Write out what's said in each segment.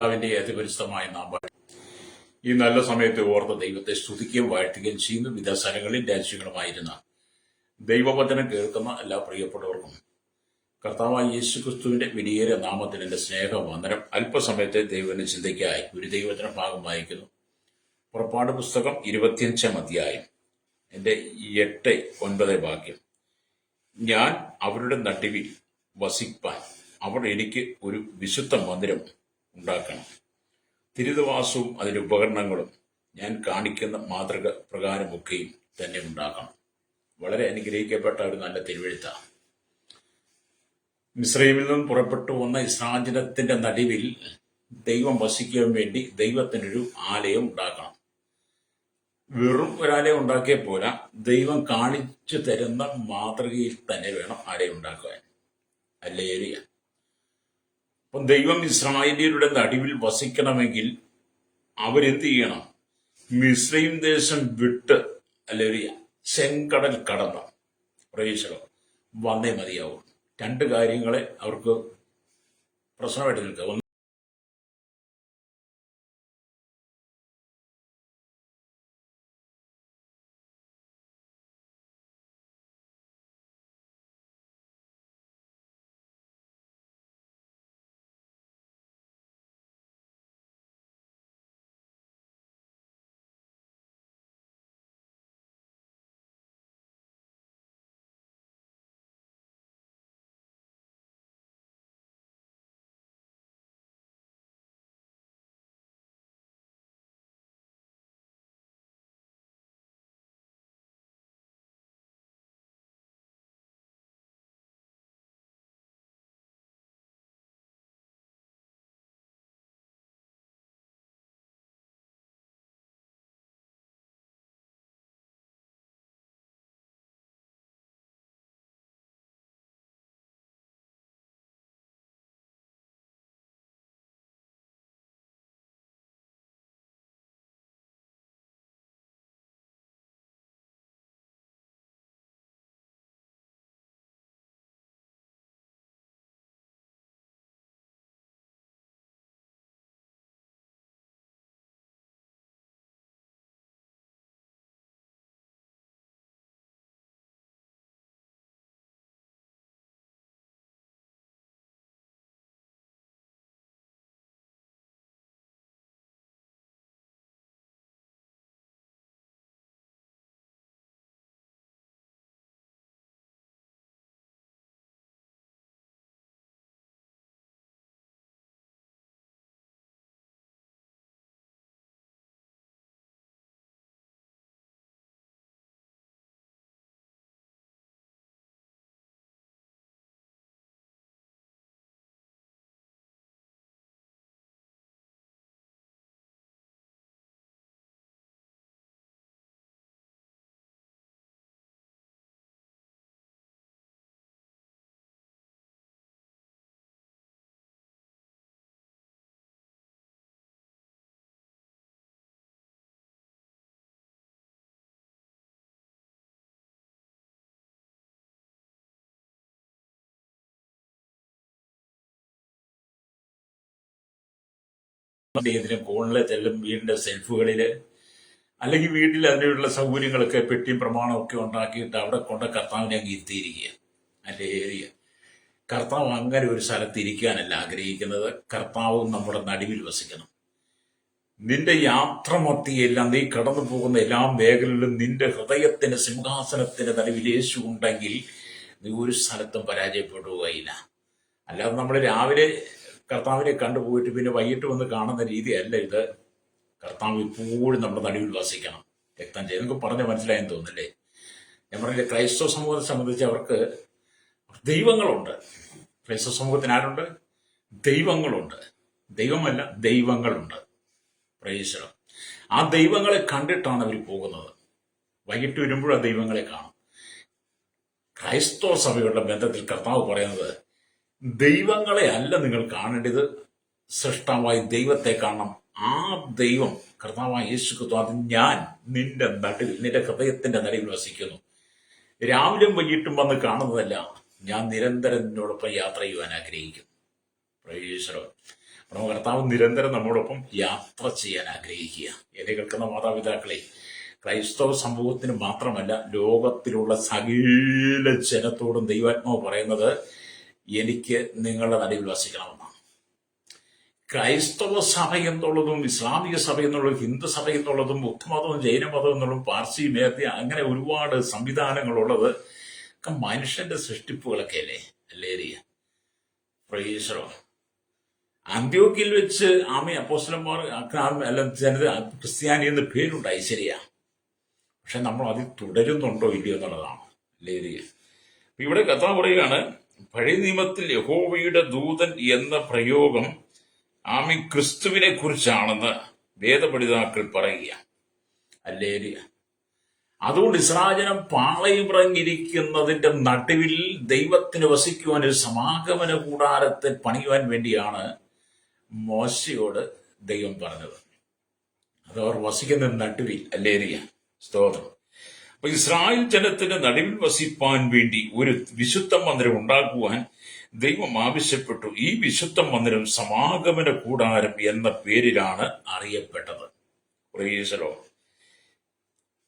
അവന്റെ അതിപരിശുദ്ധമായ നാമം ഈ നല്ല സമയത്ത് ഓർത്ത് ദൈവത്തെ സ്തുതിക്കുകയും വാഴ്ത്തുകയും ചെയ്യുന്ന വിവിധ സ്ഥലങ്ങളിൽ രാജ്യങ്ങളുമായിരുന്ന ദൈവവചനം കേൾക്കുന്ന എല്ലാ പ്രിയപ്പെട്ടവർക്കും കർത്താവായ യേശു ക്രിസ്തുവിന്റെ വിലയേറിയ നാമത്തിൽ എന്റെ സ്നേഹവന്ദനം. അല്പസമയത്തെ ദൈവത്തിന്റെ ചിന്തയ്ക്കായി ഒരു ദൈവവചന ഭാഗം വായിക്കുന്നു. പുറപ്പാട് പുസ്തകം 25-ാം അധ്യായം എന്റെ 8-9 വാക്യം. ഞാൻ അവരുടെ നടുവിൽ വസിപ്പാൻ അവർ എനിക്ക് ഒരു വിശുദ്ധ മന്ദിരം ഉണ്ടാക്കണം. തിരുനിവാസവും അതിന്റെ ഉപകരണങ്ങളും ഞാൻ കാണിക്കുന്ന മാതൃക പ്രകാരമൊക്കെയും തന്നെ ഉണ്ടാക്കണം. വളരെ അനുഗ്രഹിക്കപ്പെട്ട ഒരു നല്ല തിരുവെഴുത്താണ്. മിസ്രൈമിൽ നിന്നും പുറപ്പെട്ടു വന്ന ഇസ്രായേലിന്റെ നടുവിൽ ദൈവം വസിക്കാൻ വേണ്ടി ദൈവത്തിനൊരു ആലയം ഉണ്ടാക്കണം. വെറും ഒരാലയം ഉണ്ടാക്കിയാൽ പോരാ, ദൈവം കാണിച്ചു തരുന്ന മാതൃകയിൽ തന്നെ വേണം ആലയം ഉണ്ടാക്കുവാൻ. ഹല്ലേലൂയ. അപ്പം ദൈവം ഇസ്രായേലിയരുടെ നടുവിൽ വസിക്കണമെങ്കിൽ അവരെന്ത് ചെയ്യണം? മിസ്രൈം ദേശം വിട്ട് ഹല്ലേലൂയ ചെങ്കടൽ കടന്ന് പ്രവേശനം വന്നേ മതിയാവും. രണ്ട് കാര്യങ്ങളെ അവർക്ക് പ്രശ്നമായിട്ട് നിൽക്കുക. ഫോണിലെ ചെല്ലും വീടിന്റെ സെൽഫുകളില് അല്ലെങ്കിൽ വീട്ടിൽ അതിനുള്ള സൗകര്യങ്ങളൊക്കെ പെട്ടിയും പ്രമാണമൊക്കെ ഉണ്ടാക്കിയിട്ട് അവിടെ കൊണ്ട് കർത്താവിനെ അങ്ങ് ഇരുത്തിയിരിക്കുക. അതിന്റെ ഏരിയ കർത്താവ് അങ്ങനെ ഒരു സ്ഥലത്ത് ഇരിക്കാനല്ല ആഗ്രഹിക്കുന്നത്. കർത്താവും നമ്മുടെ നടുവിൽ വസിക്കണം. നിന്റെ യാത്രമൊത്തിയെല്ലാം നീ കടന്നു പോകുന്ന എല്ലാ മേഖലയിലും നിന്റെ ഹൃദയത്തിന്റെ സിംഹാസനത്തിന്റെ നടുവിൽ യേശു ഉണ്ടെങ്കിൽ നീ ഒരു സ്ഥലത്തും പരാജയപ്പെടുകയില്ല. അല്ലാതെ നമ്മൾ രാവിലെ കർത്താവിനെ കണ്ടുപോയിട്ട് പിന്നെ വൈകിട്ട് വന്ന് കാണുന്ന രീതിയല്ല ഇത്. കർത്താവ് ഇപ്പോഴും നമ്മുടെ നടുവിൽ വസിക്കണം. രക്തം ചെയ്ത് നിങ്ങൾക്ക് പറഞ്ഞ് മനസ്സിലായെന്ന് തോന്നുന്നില്ലേ? ഞാൻ പറഞ്ഞില്ലേ, ക്രൈസ്തവ സമൂഹത്തെ സംബന്ധിച്ച് അവർക്ക് ദൈവങ്ങളുണ്ട്. ക്രൈസ്തവ സമൂഹത്തിന് ആരുണ്ട്? ദൈവങ്ങളുണ്ട്. ദൈവമല്ല, ദൈവങ്ങളുണ്ട്. പ്രൈസലോ. ആ ദൈവങ്ങളെ കണ്ടിട്ടാണ് അവർ പോകുന്നത്. വൈകിട്ട് വരുമ്പോഴും ആ ദൈവങ്ങളെ കാണും. ക്രൈസ്തവ സഭയുടെ ബന്ധത്തിൽ കർത്താവ് പറയുന്നത്, ദൈവങ്ങളെ അല്ല നിങ്ങൾ കാണേണ്ടത്, സൃഷ്ടാവായ ദൈവത്തെ കാണണം. ആ ദൈവം കർത്താവായ യേശു ക്രിസ്തു, അത് ഞാൻ നിന്റെ നടുവിൽ, നിന്റെ ഹൃദയത്തിന്റെ നടുവിൽ വസിക്കുന്നു. രാവിലെയും വൈകിട്ടും വന്ന് കാണുന്നതല്ല, ഞാൻ നിരന്തരം നിന്നോടൊപ്പം യാത്ര ചെയ്യുവാൻ ആഗ്രഹിക്കുന്നു. Price the Lord. നമ്മുടെ കർത്താവ് നിരന്തരം നമ്മോടൊപ്പം യാത്ര ചെയ്യാൻ ആഗ്രഹിക്കുക. എന്നെ കേൾക്കുന്ന മാതാപിതാക്കളെ, ക്രൈസ്തവ സമൂഹത്തിന് മാത്രമല്ല ലോകത്തിലുള്ള സകല ജനത്തോടും ദൈവാത്മാവ് പറയുന്നത് എനിക്ക് നിങ്ങളുടെ നടുവിൽ വസിക്കണമെന്നാണ്. ക്രൈസ്തവ സഭ എന്നുള്ളതും ഇസ്ലാമിക സഭ എന്നുള്ളതും ഹിന്ദു സഭ എന്നുള്ളതും ബുദ്ധമതവും ജൈനമതവും എന്നുള്ളതും പാർസി മേർത്തി അങ്ങനെ ഒരുപാട് സംവിധാനങ്ങളുള്ളത് ഒക്കെ മനുഷ്യന്റെ സൃഷ്ടിപ്പുകളൊക്കെ അല്ലേ? പ്രൈസറോ അന്ത്യോക്യയിൽ വെച്ച് അപ്പോസ്തലന്മാർ അല്ല ജനത ക്രിസ്ത്യാനി എന്ന് പേരുണ്ടായി, ശരിയാ. പക്ഷെ നമ്മൾ അതിൽ തുടരുന്നുണ്ടോ ഇല്ലയോ എന്നുള്ളതാണ് അല്ലേ? ഇവിടെ കഥ പറയുകയാണ്, പഴയ നിയമത്തിൽ യഹോവയുടെ ദൂതൻ എന്ന പ്രയോഗം ക്രിസ്തുവിനെ കുറിച്ചാണെന്ന് വേദപണ്ഡിതാക്കൾ പറയുക അല്ലേ? അതുകൊണ്ട് ഇസ്രായേൽ പാളയമിറങ്ങിയിരിക്കുന്നതിന്റെ നടുവിൽ ദൈവത്തിന് വസിക്കുവാൻ ഒരു സമാഗമന കൂടാരത്തെ പണിയുവാൻ വേണ്ടിയാണ് മോശയോട് ദൈവം പറഞ്ഞത്. അതവർ വസിക്കുന്ന നടുവിൽ അല്ലേ? സ്തോത്രം. അപ്പൊ ഇസ്രായേൽ ജനത്തിന്റെ നടുവിൽ വസിപ്പാൻ വേണ്ടി ഒരു വിശുദ്ധ മന്ദിരം ഉണ്ടാക്കുവാൻ ദൈവം ആവശ്യപ്പെട്ടു. ഈ വിശുദ്ധ മന്ദിരം സമാഗമന കൂടാരം എന്ന പേരിലാണ് അറിയപ്പെട്ടത്. പ്രൈസലോ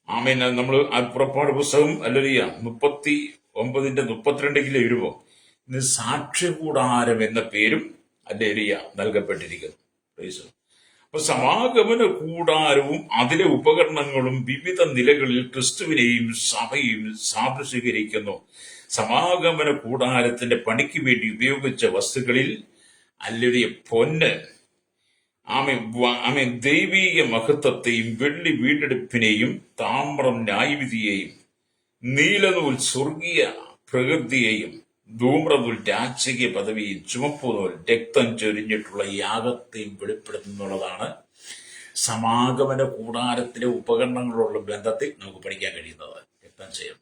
ആമേൻ. നമ്മൾ പുറപ്പാട് പുസ്തകം അല്ലറിയ 39:32 വരുമ്പോ സാക്ഷ്യകൂടാരം എന്ന പേരും അല്ലേറിയ നൽകപ്പെട്ടിരിക്കുന്നു. പ്രൈസലോ. അപ്പൊ സമാഗമന കൂടാരവും അതിലെ ഉപകരണങ്ങളും വിവിധ നിലകളിൽ ക്രിസ്തുവിനെയും സഭയും സാദൃശീകരിക്കുന്നു. സമാഗമന കൂടാരത്തിന്റെ പണിക്ക് വേണ്ടി ഉപയോഗിച്ച വസ്തുക്കളിൽ അല്ലുடைய പൊന്ന് ദൈവീക മഹത്വത്തെയും വെള്ളി വീണ്ടെടുപ്പിനെയും താമ്രം ന്യായവിധിയെയും നീലനൂൽ സ്വർഗീയ പ്രകൃതിയെയും ധൂമ്രനൂൽ രാജകീയ പദവിയും ചുമപ്പുനൂൽ രക്തം ചൊരിഞ്ഞിട്ടുള്ള യാഗത്തെയും വെളിപ്പെടുത്തുന്നുള്ളതാണ് സമാഗമന കൂടാരത്തിലെ ഉപകരണങ്ങളുള്ള ബന്ധത്തിൽ നമുക്ക് പഠിക്കാൻ കഴിയുന്നത്. രക്തം ചെയ്യും.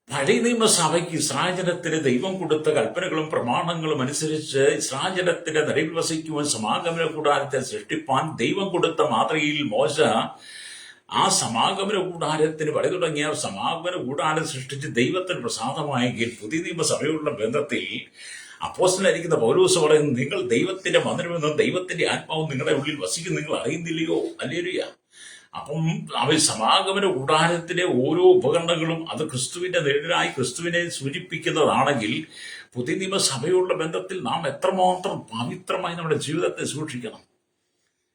പഴയ നിയമസഭയ്ക്ക് ഇസ്രായേലത്തിന് ദൈവം കൊടുത്ത കൽപ്പനകളും പ്രമാണങ്ങളും അനുസരിച്ച് ഇസ്രായേലത്തിന്റെ നടുവിൽ വസിക്കുവാൻ സമാഗമന കൂടാരത്തെ സൃഷ്ടിപ്പാൻ ദൈവം കൊടുത്ത മാതൃകയിൽ മോശ ആ സമാഗമന കൂടാരത്തിന് പണി തുടങ്ങിയ സമാഗമന കൂടാരം സൃഷ്ടിച്ച് ദൈവത്തിന് പ്രസാദമായെങ്കിൽ പുതിയ നിയമസഭയുള്ള ബന്ധത്തിൽ അപ്പോസ്തലനായിരിക്കുന്ന പൗലോസ് പറയുന്നത്, നിങ്ങൾ ദൈവത്തിന്റെ മന്ദിരമെന്നും ദൈവത്തിന്റെ ആത്മാവും നിങ്ങളുടെ ഉള്ളിൽ വസിക്കും നിങ്ങൾ അറിയുന്നില്ലയോ? ഹല്ലേലൂയ. അപ്പം സമാഗമന കൂടാരത്തിലെ ഓരോ ഉപകരണങ്ങളും അത് ക്രിസ്തുവിന്റെ നിഴലായി ക്രിസ്തുവിനെ സൂചിപ്പിക്കുന്നതാണെങ്കിൽ പുതിയ നിയമസഭയുള്ള ബന്ധത്തിൽ നാം എത്രമാത്രം പവിത്രമായി നമ്മുടെ ജീവിതത്തെ സൂക്ഷിക്കണം.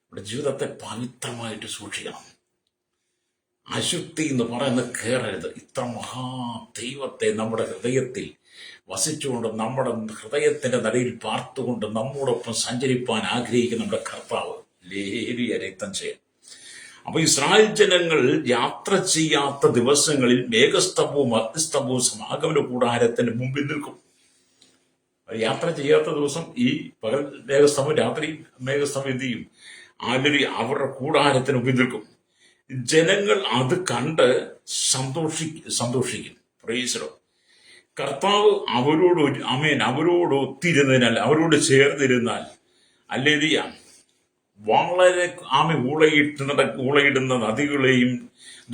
നമ്മുടെ ജീവിതത്തെ പവിത്രമായിട്ട് സൂക്ഷിക്കണം. അശുദ്ധി എന്ന് പറയുന്നത് കയറരുത്. ഇത്ര മഹാ ദൈവത്തെ നമ്മുടെ ഹൃദയത്തിൽ വസിച്ചുകൊണ്ട് നമ്മുടെ ഹൃദയത്തിന്റെ നടുവിൽ പാർത്തുകൊണ്ട് നമ്മോടൊപ്പം സഞ്ചരിപ്പാൻ ആഗ്രഹിക്കുന്ന നമ്മുടെ കർത്താവ് ലേലിയ രക്തം ചെയ്യും. അപ്പൊ ഇസ്രായേൽ ജനങ്ങൾ യാത്ര ചെയ്യാത്ത ദിവസങ്ങളിൽ മേഘസ്തംഭവും അഗ്നിസ്തംഭവും സമാഗമന കൂടാരത്തിന്റെ മുമ്പിൽ നിൽക്കും. യാത്ര ചെയ്യാത്ത ദിവസം ഈ പകൽ മേഘസ്തംഭം, രാത്രി മേഘസ്തംഭം എന്ത് ചെയ്യും? അവരുടെ കൂടാരത്തിന് മുമ്പിൽ നിൽക്കും. ജനങ്ങൾ അത് കണ്ട് സന്തോഷിക്കും. പ്രൈസലോ. കർത്താവ് അവരോട് ഒത്തിരുന്നതിനാൽ, അവരോട് ചേർന്നിരുന്നാൽ അല്ലേലിയ വളരെ ഊളയിടുന്ന നദികളെയും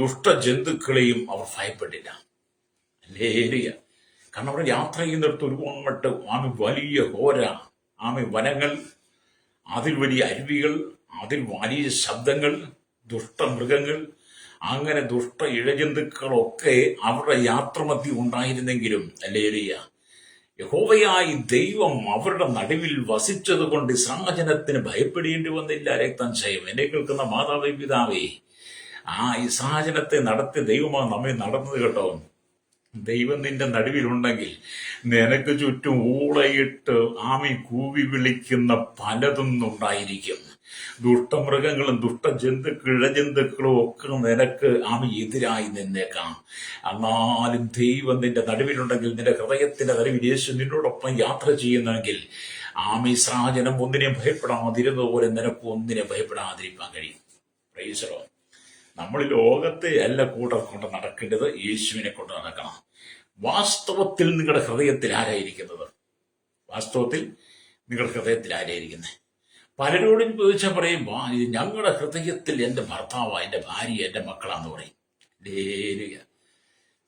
ദുഷ്ടജന്തുക്കളെയും അവർ ഭയപ്പെട്ടില്ല. അല്ലേലിയ. കാരണം അവിടെ യാത്ര ചെയ്യുന്നിടത്ത് ഒരുപാട് വലിയ ഘോര വനങ്ങൾ, അതിൽ വലിയ അരുവികൾ, അതിൽ വലിയ ശബ്ദങ്ങൾ, ദുഷ്ടമൃഗങ്ങൾ, അങ്ങനെ ദുഷ്ട ഇഴജന്തുക്കളൊക്കെ അവരുടെ യാത്രമധ്യം ഉണ്ടായിരുന്നെങ്കിലും അല്ലേലിയ യഹോവയായി ദൈവം അവരുടെ നടുവിൽ വസിച്ചത് കൊണ്ട് ഇസ്രായേലിന് ഭയപ്പെടേണ്ടി വന്നില്ല. രക്തം ചെയ്യും. എന്നെ കേൾക്കുന്ന മാതാവേ, പിതാവേ, ഇസ്രായേലത്തെ നടത്തിയ ദൈവമാണ് നമ്മെ നടന്നത് കേട്ടോ. ദൈവം നിന്റെ നടുവിലുണ്ടെങ്കിൽ നിനക്ക് ചുറ്റും ഊളയിട്ട് കൂവി വിളിക്കുന്ന പലതും ഉണ്ടായിരിക്കും. ദുഷ്ടമൃഗങ്ങളും ഇഴജന്തുക്കളും ഒക്കെ നിനക്ക് എതിരായി നിന്നേക്കാം. എന്നാലും ദൈവം നിന്റെ നടുവിലുണ്ടെങ്കിൽ, നിന്റെ ഹൃദയത്തിന്റെ നടുവിൽ യേശു നിന്നോടൊപ്പം യാത്ര ചെയ്യുന്നെങ്കിൽ ഇസ്രായേലും ഒന്നിനെയും ഭയപ്പെടാതിരുന്നതുപോലെ നിനക്ക് ഒന്നിനെ ഭയപ്പെടാതിരിക്കാൻ കഴിയും. പ്രൈസലോ. നമ്മൾ ലോകത്തെ അല്ല കൊണ്ട് നടക്കേണ്ടത്, യേശുവിനെ കൊണ്ട് നടക്കണം. വാസ്തവത്തിൽ നിങ്ങളുടെ ഹൃദയത്തിൽ ആരായിരിക്കുന്നത്? വാസ്തവത്തിൽ നിങ്ങളുടെ ഹൃദയത്തിൽ ആരായിരിക്കുന്നത്? പലരോടും ചോദിച്ചാൽ പറയും, ഞങ്ങളുടെ ഹൃദയത്തിൽ എൻ്റെ ഭർത്താവ്, എൻ്റെ ഭാര്യ, എൻ്റെ മക്കളാന്ന് പറയും.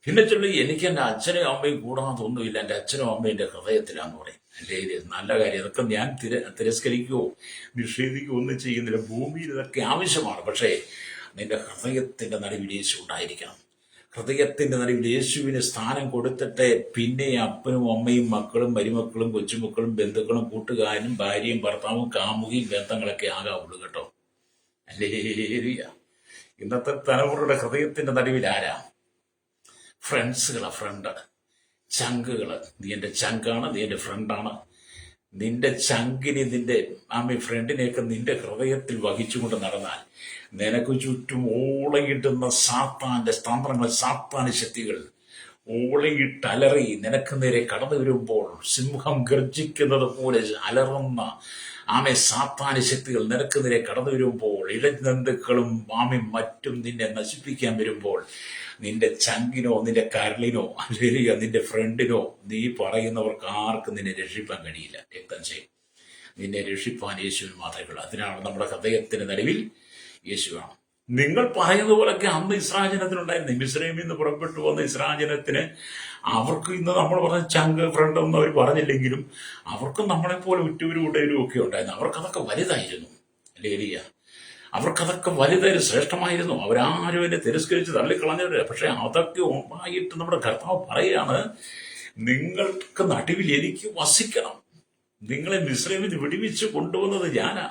പിന്നെ ചൊല്ലി എനിക്ക് എൻ്റെ അച്ഛനും അമ്മയും കൂടാതെ ഒന്നുമില്ല, എൻ്റെ അച്ഛനും അമ്മയും എൻ്റെ ഹൃദയത്തിലാന്ന് പറയും. അല്ലേ, ഇത് നല്ല കാര്യം. ഇതൊക്കെ ഞാൻ തിരസ്കരിക്കുകയോ നിഷേധിക്കുകയോ ഒന്നും ചെയ്യുന്നില്ല. ഭൂമിയിൽ ഇതൊക്കെ ആവശ്യമാണ്. പക്ഷേ നിന്റെ ഹൃദയത്തിന്റെ നടുവിൽ യേശു ഉണ്ടായിരിക്കണം. ഹൃദയത്തിന്റെ നടുവിൽ യേശുവിന് സ്ഥാനം കൊടുത്തിട്ട് പിന്നെ അപ്പനും അമ്മയും മക്കളും മരുമക്കളും കൊച്ചുമക്കളും ബന്ധുക്കളും കൂട്ടുകാരും ഭാര്യയും ഭർത്താവും കാമുകിയും ബന്ധങ്ങളൊക്കെ ആകാവുള്ളൂ കേട്ടോ. അല്ലേ, ഇന്നത്തെ തലമുറയുടെ ഹൃദയത്തിന്റെ നടുവിൽ ആരാ? ഫ്രണ്ട്സുകളാ, ഫ്രണ്ട്, ചങ്കുകള്. നീ എന്റെ ചങ്കാണ്, നീ എന്റെ ഫ്രണ്ടാണ്. നിന്റെ ചങ്കിനെ, നിന്റെ ഫ്രണ്ടിനെയൊക്കെ നിന്റെ ഹൃദയത്തിൽ വഹിച്ചുകൊണ്ട് നടന്നാൽ നിനക്ക് ചുറ്റും ഓളയിടുന്ന സാത്താന്റെ തന്ത്രങ്ങൾ, സാത്താന ശക്തികൾ ഓളയിട്ടലറി നിനക്ക് നേരെ കടന്നു വരുമ്പോൾ സിംഹം ഗർജിക്കുന്നത് പോലെ അലറുന്ന സാത്താന ശക്തികൾ നിനക്ക് നേരെ കടന്നു വരുമ്പോൾ, ഇഴജന്തുക്കളും മറ്റും നിന്നെ നശിപ്പിക്കാൻ വരുമ്പോൾ, നിന്റെ ചങ്കിനോ നിന്റെ കരളിനോ അല്ലെങ്കിൽ നിന്റെ ഫ്രണ്ടിനോ നീ പറയുന്നവർക്ക് ആർക്കും നിന്നെ രക്ഷിപ്പാൻ കഴിയില്ല. രക്തം ചെയ്യും. നിന്നെ രക്ഷിപ്പാൻ യേശുവിന് മാത്രമേ ഉള്ളൂ. അതിനാണ് നമ്മുടെ ഹൃദയത്തിന് നടുവിൽ യേശുവാണ്. നിങ്ങൾ പറയുന്ന പോലൊക്കെ അന്ന് ഇസ്രായേൽ ജനത്തിനുണ്ടായിരുന്നു. മിസ്രൈമിൽ നിന്ന് പുറപ്പെട്ടു വന്ന ഇസ്രായേൽ ജനത്തിന് അവർക്ക് ഇന്ന് നമ്മൾ പറഞ്ഞ ചങ്ക് ഫ്രണ്ട് ഒന്നും അവർ പറഞ്ഞില്ലെങ്കിലും അവർക്കും നമ്മളെപ്പോലെ ഉറ്റവരും ഉടയരും ഒക്കെ ഉണ്ടായിരുന്നു. അവർക്കതൊക്കെ വലുതായിരുന്നു. അല്ലേ എലിയ? അവർക്കതൊക്കെ വലുതായി ശ്രേഷ്ഠമായിരുന്നു. അവരാരും എന്നെ തിരസ്കരിച്ച് തള്ളിക്കളഞ്ഞവര്. പക്ഷെ അതൊക്കെ ഉണ്ടായിട്ട് നമ്മുടെ കർത്താവ് പറയാണ്, നിങ്ങൾക്ക് നടുവിൽ എനിക്ക് വസിക്കണം. നിങ്ങളെ മിസ്രൈമിൽ വിടുവിച്ച് കൊണ്ടുവന്നത് ഞാനാ.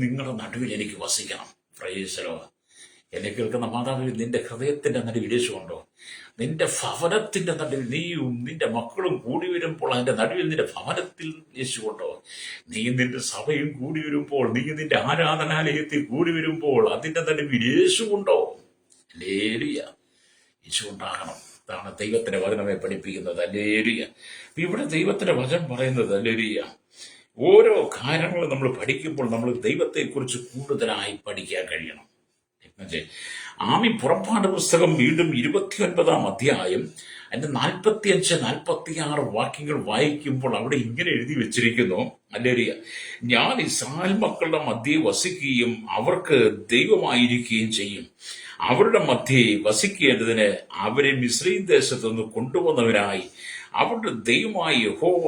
നിങ്ങളുടെ നടുവിൽ എനിക്ക് വസിക്കണം. പ്രൈസലോ. എന്നെ കേൾക്കുന്ന മാതാവിൽ നിന്റെ ഹൃദയത്തിന്റെ നടുവിൽ യേശുണ്ടോ? നിന്റെ ഭവനത്തിന്റെ നടുവിൽ നീയും നിന്റെ മക്കളും കൂടി വരുമ്പോൾ അതിന്റെ നടുവിൽ നിന്റെ ഭവനത്തിൽ യേശുണ്ടോ? നീ നിന്റെ സഭയും കൂടി വരുമ്പോൾ, നീ നിന്റെ ആരാധനാലയത്തിൽ കൂടി വരുമ്പോൾ അതിന്റെ നടുവിൽ യേശുണ്ടോ? ഹല്ലേലൂയ. യേശു ഉണ്ടാകണം. അതാണ് ദൈവത്തിന്റെ വചനമേ പഠിപ്പിക്കുന്നത്. ഹല്ലേലൂയ. ഇവിടെ ദൈവത്തിന്റെ വചനം പറയുന്നത്, ഹല്ലേലൂയ, ഓരോ കാര്യങ്ങളും നമ്മൾ പഠിക്കുമ്പോൾ നമ്മൾ ദൈവത്തെക്കുറിച്ച് കൂടുതലായി പഠിക്കാൻ കഴിയണം. പുറപ്പാട് പുസ്തകം വീണ്ടും 29-ാം അധ്യായം അതിന്റെ 45-46 വാക്യങ്ങൾ വായിക്കുമ്പോൾ അവിടെ ഇങ്ങനെ എഴുതി വെച്ചിരിക്കുന്നു, ഹല്ലേലൂയ, ഞാൻ ഇസ്രായേൽ മക്കളുടെ മധ്യേ വസിക്കുകയും അവർക്ക് ദൈവമായിരിക്കുകയും ചെയ്യും. അവരുടെ മധ്യേ വസിക്കേണ്ടതിന് അവരെ മിസ്രയീം ദേശത്തുനിന്ന് കൊണ്ടുവന്നവരായി അവരുടെ ദൈവമായ യഹോവ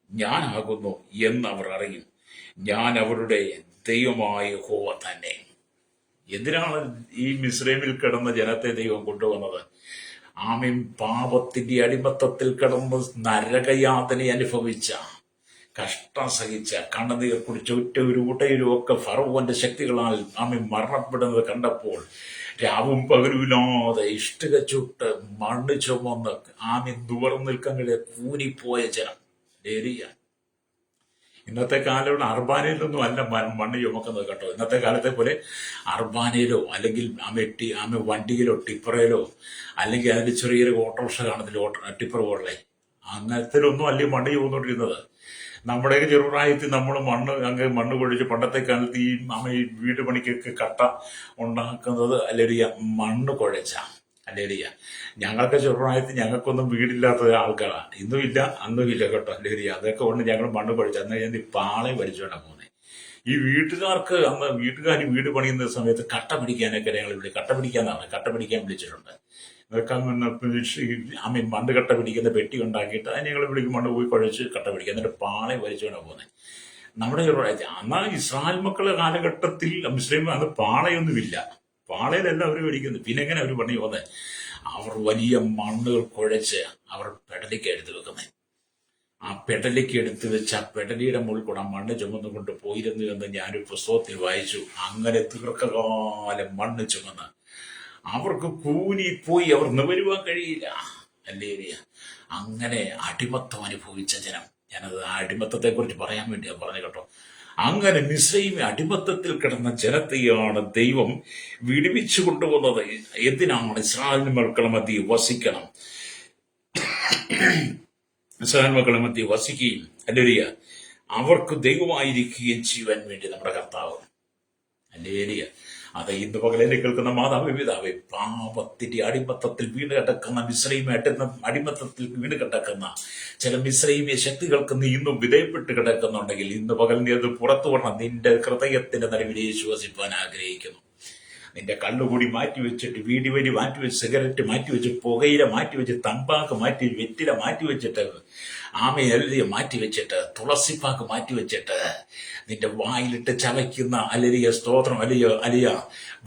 ഞാനാകുന്നു എന്ന് അവർ അറിയും. ഞാൻ അവരുടെ ദൈവമായ യഹോവ തന്നെ. എന്തിനാണ് ഈ മിസ്രൈമിൽ കിടന്ന ജനത്തെ ദൈവം കൊണ്ടുവന്നത്? പാപത്തിന്റെ അടിമത്തത്തിൽ കിടന്ന് നരകയാതന അനുഭവിച്ച, കഷ്ടം സഹിച്ച, കണ്ണുനീർ കുടിച്ച ഉറ്റവരും ഉടയരും ഒക്കെ ഫറവോന്റെ ശക്തികളാൽ മരണപ്പെടുന്നത് കണ്ടപ്പോൾ രാവും പകലുമില്ലാതെ ഇഷ്ടിക ചുട്ട് മണ്ണ് ചുമന്ന് ദൂരം നിൽക്കാൻ കഴിയ കൂനിപ്പോയ ജനം. ഇന്നത്തെ കാലം അർബാനയിലൊന്നും അല്ല മണ്ണ് ചുമക്കുന്നത് കേട്ടോ. ഇന്നത്തെ കാലത്തെ പോലെ അർബാനയിലോ അല്ലെങ്കിൽ വണ്ടിയിലോ ടിപ്പറയിലോ അല്ലെങ്കിൽ അതിന്റെ ചെറിയൊരു ഓട്ടോറിക്ഷ കാണത്തില്ല, ടിപ്പർ പോലെ അങ്ങനത്തിലൊന്നും അല്ലേ മണ്ണ് ചുമന്നുകൊണ്ടിരുന്നത്. നമ്മുടെയൊക്കെ ചെറുപ്രായത്തിൽ നമ്മൾ മണ്ണ് കൊഴിച്ച്, പണ്ടത്തെ കാലത്ത് ഈ വീട് പണിക്കൊക്കെ കട്ട ഉണ്ടാക്കുന്നത് അല്ലേരിയ മണ്ണ് കുഴച്ച. അല്ലേരിയ ഞങ്ങൾക്ക് ചെറുപ്രായത്തിൽ ഞങ്ങൾക്കൊന്നും വീടില്ലാത്ത ആൾക്കാരാണ്. ഇന്നും ഇല്ല അന്നും ഇല്ല കേട്ടോ. അല്ലേരിയ അതൊക്കെ കൊണ്ട് ഞങ്ങൾ മണ്ണ് കുഴച്ച. അന്ന് ഞാൻ പാളെ വലിച്ചുകൊണ്ടാ പോകുന്നത്. ഈ വീട്ടുകാർക്ക് അന്ന് വീട്ടുകാർ വീട് പണിയുന്ന സമയത്ത് കട്ട പിടിക്കാനൊക്കെ ഞങ്ങൾ കട്ട പിടിക്കാൻ വിളിച്ചിട്ടുണ്ട്. മണ്ണ് കട്ട പിടിക്കുന്ന പെട്ടി ഉണ്ടാക്കിയിട്ട് അത് ഞങ്ങൾ വിളിക്കും, മണ്ണ് പോയി കുഴച്ച് കട്ട പിടിക്കുക, എന്നിട്ട് പാളെ വലിച്ചുകൊണ്ടാണ് പോകുന്നത്. നമ്മുടെ എന്നാൽ ഇസ്രായേൽ മക്കളുടെ കാലഘട്ടത്തിൽ മുസ്ലിം അന്ന് പാളയൊന്നുമില്ല. പാളയിലല്ല അവർ പിടിക്കുന്നത്. പിന്നെ എങ്ങനെ അവർ പണി പോകുന്നത്? അവർ വലിയ മണ്ണുകൾ കുഴച്ച് അവർ പെടലിക്ക് എടുത്ത് വെക്കുന്നത്. ആ പെടലിക്ക് എടുത്ത് വെച്ച് ആ പെടലിയുടെ മുകളിൽ കൂടെ മണ്ണ് ചുമന്നുകൊണ്ട് പോയിരുന്നു എന്ന് ഞാനൊരു പുസ്തകത്തിൽ വായിച്ചു. അങ്ങനെ ദീർഘകാലം മണ്ണ് ചുമന്ന് അവർക്ക് കൂനിപ്പോയി അവർ നിവരുവാൻ കഴിയില്ല. അല്ലേ? അങ്ങനെ അടിമത്തം അനുഭവിച്ച ജനം. ഞാനത് ആ അടിമത്തത്തെ കുറിച്ച് പറയാൻ വേണ്ടിയാണ് പറഞ്ഞു കേട്ടോ. അങ്ങനെ മിസ്രൈമി അടിമത്തത്തിൽ കിടന്ന ജനത്തെയാണ് ദൈവം വിടുവിച്ചു കൊണ്ടുവന്നത്. എന്തിനാണ്? ഇസ്രായേൽ മക്കളുടെ മധ്യേ വസിക്കണം. ഇസ്രായേൽ മക്കളുടെ മധ്യേ വസിക്കുകയും ഹല്ലേലൂയ അവർക്ക് ദൈവമായിരിക്കുകയും ചെയ്യുവാൻ വേണ്ടി നമ്മുടെ കർത്താവ്. ഹല്ലേലൂയ. അത് ഇന്ന് പകലിനെ കേൾക്കുന്ന മാതാവ് പിതാവേ, പാപത്തിന്റെ അടിമത്തത്തിൽ വീണ് കിടക്കുന്ന മിസ്രൈമി അടിമത്തത്തിൽ വീണ് കിടക്കുന്ന ചില മിസ്രൈമിയ ശക്തികൾക്ക് നീ ഇന്നും വിധേയപ്പെട്ട് കിടക്കുന്നുണ്ടെങ്കിൽ ഇന്ന് പകൽ നീ അത് പുറത്തു വരണം. നിന്റെ ഹൃദയത്തിന്റെ നടുവിൽ വിശ്വസിപ്പാൻ ആഗ്രഹിക്കുന്നു. നിന്റെ കള്ളുകൂടി മാറ്റിവെച്ചിട്ട്, വീടിവലി മാറ്റിവെച്ച്, സിഗരറ്റ് മാറ്റിവെച്ച്, പുകയില മാറ്റിവെച്ച്, തമ്പാക്ക് മാറ്റി, വെറ്റില മാറ്റിവെച്ചിട്ട്, ആമയെല്ലാം മാറ്റിവെച്ചിട്ട്, തുളസിപ്പാക്ക് മാറ്റിവെച്ചിട്ട്, നിന്റെ വായിലിട്ട് ചവയ്ക്കുന്ന അലരിയ സ്തോത്രം, അലിയ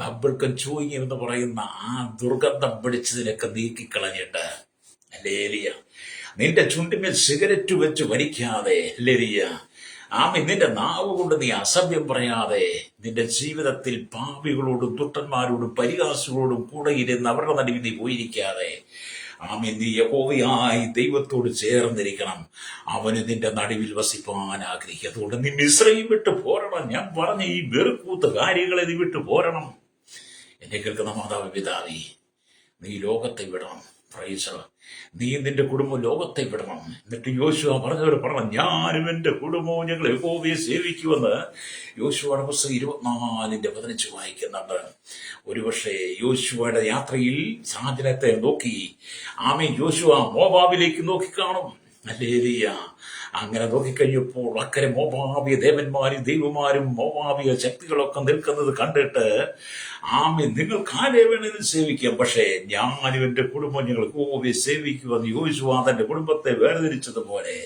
ബബിൾക്കം ചൂയിങ് എന്ന് പറയുന്ന ആ ദുർഗന്ധം പിടിച്ചതിനൊക്കെ നീക്കിക്കളഞ്ഞിട്ട്, അല്ലേലിയ, നിന്റെ ചുണ്ടിന്മേൽ സിഗരറ്റ് വെച്ച് വലിക്കാതെ, അല്ലേലിയ, നിന്റെ നാവ് കൊണ്ട് നീ അസഭ്യം പറയാതെ, നിന്റെ ജീവിതത്തിൽ പാപികളോടും ദുഷ്ടന്മാരോടും പരിഹാസികളോടും കൂടെ ഇരുന്ന് അവരുടെ നടുവിൽ നീ പോയിരിക്കാതെ, നീ യഹോവയായി ദൈവത്തോട് ചേർന്നിരിക്കണം. അവന് നിന്റെ നടുവിൽ വസിപ്പാൻ ആഗ്രഹിക്കുക. അതുകൊണ്ട് നീ മിസ്രയീം വിട്ട് പോരണം. ഞാൻ പറഞ്ഞ ഈ വെറുക്കൂത്ത കാര്യങ്ങളെ നീ വിട്ടു പോരണം. എന്നെ കേൾക്കുന്ന മാതാവ്, പിതാവേ, നീ ലോകത്തെ വിടണം. പ്രൈസ്, നീ നിന്റെ കുടുംബം ലോകത്തെ വിടണം. എന്നിട്ട് യോശുവ പറഞ്ഞവർ പറഞ്ഞു, ഞാനും എന്റെ കുടുംബവും ഞങ്ങൾ യഹോവയെ സേവിക്കുമെന്ന് യോശുവയുടെ പുസ്തകം 24:15 വായിക്കുന്നുണ്ട്. ഒരുപക്ഷെ യോശുവയുടെ യാത്രയിൽ സാഹചര്യത്തെ നോക്കി യോശുവ മോവാബിലേക്ക് നോക്കിക്കാണും. ഹല്ലേലൂയ. അങ്ങനെ നോക്കിക്കഴിഞ്ഞപ്പോൾ അക്കരെ മോവാബിയ ദേവന്മാരും ദൈവമാരും മോവാബിയ ശക്തികളൊക്കെ നിൽക്കുന്നത് കണ്ടിട്ട്, നിങ്ങൾ കാലേ വേണമെങ്കിൽ സേവിക്കാം, പക്ഷേ ഞാനും എന്റെ കുടുംബം ഞങ്ങൾ യഹോവയെ സേവിക്കുമെന്ന് യോശുവ തന്റെ കുടുംബത്തെ വേർതിരിച്ചതുപോലെ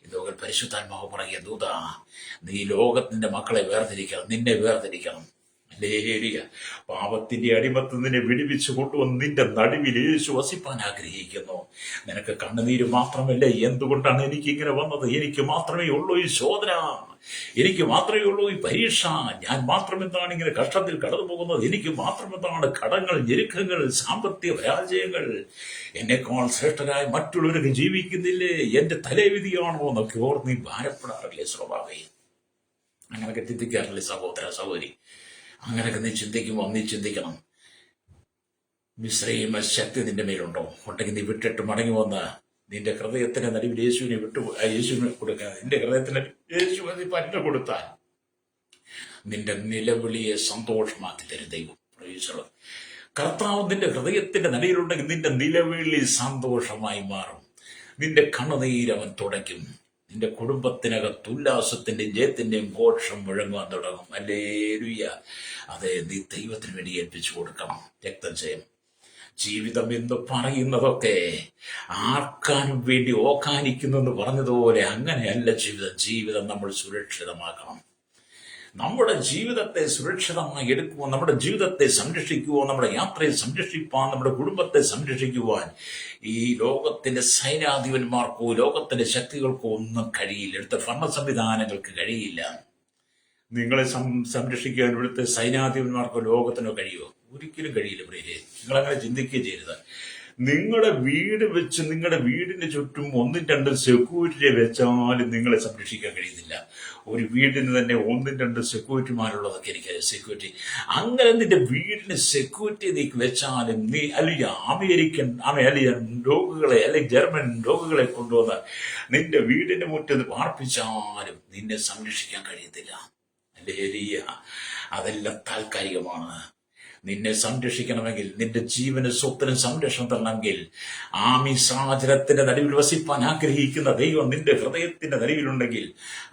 ഇതൊക്കെ പരിശുദ്ധാത്മാവ് പറയുക, ദൂത, നീ ലോകത്തിന്റെ മക്കളെ വേർതിരിക്കണം, നിന്നെ വേർതിരിക്കണം. പാപത്തിന്റെ അടിമത്ത് നിന്നെ വിടിവിച്ചു കൊണ്ടുവന്ന് നിന്റെ നടുവിൽ യേശു വസിപ്പാൻ ആഗ്രഹിക്കുന്നു. നിനക്ക് കണ്ണുനീര് മാത്രമല്ല, എന്തുകൊണ്ടാണ് എനിക്ക് ഇങ്ങനെ വന്നത്, എനിക്ക് മാത്രമേ ഉള്ളൂ ഈ ശോധന, എനിക്ക് മാത്രമേ ഉള്ളൂ ഈ പരീക്ഷ, ഞാൻ മാത്രം എന്താണ് ഇങ്ങനെ കഷ്ടത്തിൽ കടന്നു പോകുന്നത്, എനിക്ക് മാത്രം എന്താണ് കടങ്ങൾ, ഞെരുക്കങ്ങൾ, സാമ്പത്തിക പരാജയങ്ങൾ, എന്നെക്കാൾ ശ്രേഷ്ഠരായ മറ്റുള്ളവരൊക്കെ ജീവിക്കുന്നില്ലേ, എന്റെ തലേവിധിയാണോ എന്നൊക്കെ ഓർത്ത് നീ ഭാരപ്പെടാറില്ലേ? സ്വഭാവേ, അങ്ങനെയൊക്കെ ചിന്തിക്കാറില്ലേ സഹോദര സഹോദരി? അങ്ങനെയൊക്കെ നീ ചിന്തിക്കണം, മിസ്രയീം ശക്തി നിന്റെ മേലുണ്ടോ? ഉണ്ടെങ്കിൽ നീ വിട്ടിട്ട് മടങ്ങി വന്ന് നിന്റെ ഹൃദയത്തിന്റെ നടുവിൽ യേശുവിനെ കൊടുക്കുക. നിന്റെ ഹൃദയത്തിന് യേശുവിനെ പറ്റ കൊടുത്താൽ നിന്റെ നിലവിളിയെ സന്തോഷമാക്കി തരും ദൈവം. കർത്താവ് നിന്റെ ഹൃദയത്തിന്റെ നടുവിലുണ്ടെങ്കിൽ നിന്റെ നിലവിളി സന്തോഷമായി മാറും. നിന്റെ കണ്ണുനീര് അവൻ തുടയ്ക്കും. നിന്റെ കുടുംബത്തിനകത്ത് ഉല്ലാസത്തിന്റെയും ജയത്തിന്റെയും ഘോഷം മുഴങ്ങാൻ തുടങ്ങും. ഹല്ലേലൂയ. അതെ, നീ ദൈവത്തിന് വേണ്ടി ഏൽപ്പിച്ചു കൊടുക്കണം. രക്തജയം. ജീവിതം എന്ന് പറയുന്നതൊക്കെ ആർക്കാനും വേണ്ടി ഓക്കാനിക്കുന്നെന്ന് പറഞ്ഞതുപോലെ അങ്ങനെയല്ല ജീവിതം നമ്മൾ സുരക്ഷിതമാക്കണം. നമ്മുടെ ജീവിതത്തെ സുരക്ഷിതമായി എടുക്കുവാൻ, നമ്മുടെ ജീവിതത്തെ സംരക്ഷിക്കുവാൻ, നമ്മുടെ യാത്രയെ സംരക്ഷിപ്പാൻ, നമ്മുടെ കുടുംബത്തെ സംരക്ഷിക്കുവാൻ ഈ ലോകത്തിന്റെ സൈന്യാധിപന്മാർക്കോ ലോകത്തിന്റെ ശക്തികൾക്കോ ഒന്നും കഴിയില്ല. ഇവിടുത്തെ ഭരണ സംവിധാനങ്ങൾക്ക് കഴിയില്ല. നിങ്ങളെ സംരക്ഷിക്കാൻ ഇവിടുത്തെ സൈന്യാധിപന്മാർക്കോ ലോകത്തിനോ കഴിയുമോ? ഒരിക്കലും കഴിയില്ല. പ്രിയരെ, നിങ്ങളങ്ങനെ ചിന്തിക്കുകയും ചെയ്യരുത്. നിങ്ങളുടെ വീട് വെച്ച് നിങ്ങളുടെ വീടിന് ചുറ്റും 1-2 സെക്യൂരിറ്റിയെ വെച്ചാലും നിങ്ങളെ സംരക്ഷിക്കാൻ കഴിയുന്നില്ല. ഒരു വീടിന് തന്നെ 1-2 സെക്യൂരിറ്റിമാരുള്ളതൊക്കെ എനിക്കറിയാം. സെക്യൂരിറ്റി അങ്ങനെ നിന്റെ വീടിന് സെക്യൂരിറ്റി നീ വെച്ചാലും നീ അല്ലെങ്കിൽ അമേരിക്കൻ രോഗികളെ അല്ലെങ്കിൽ ജർമ്മൻ രോഗികളെ കൊണ്ടുവന്ന് നിന്റെ വീടിന്റെ മുറ്റത്ത് പാർപ്പിച്ചാലും നിന്നെ സംരക്ഷിക്കാൻ കഴിയത്തില്ല. ഹല്ലേലൂയ. അതെല്ലാം താൽക്കാലികമാണ്. നിന്നെ സംരക്ഷിക്കണമെങ്കിൽ, നിന്റെ ജീവന് സ്വത്തിനും സംരക്ഷണം തരണമെങ്കിൽ, സാഹചര്യത്തിന്റെ നടുവിൽ വസിപ്പാൻ ആഗ്രഹിക്കുന്ന ദൈവം നിന്റെ ഹൃദയത്തിന്റെ നടുവിലുണ്ടെങ്കിൽ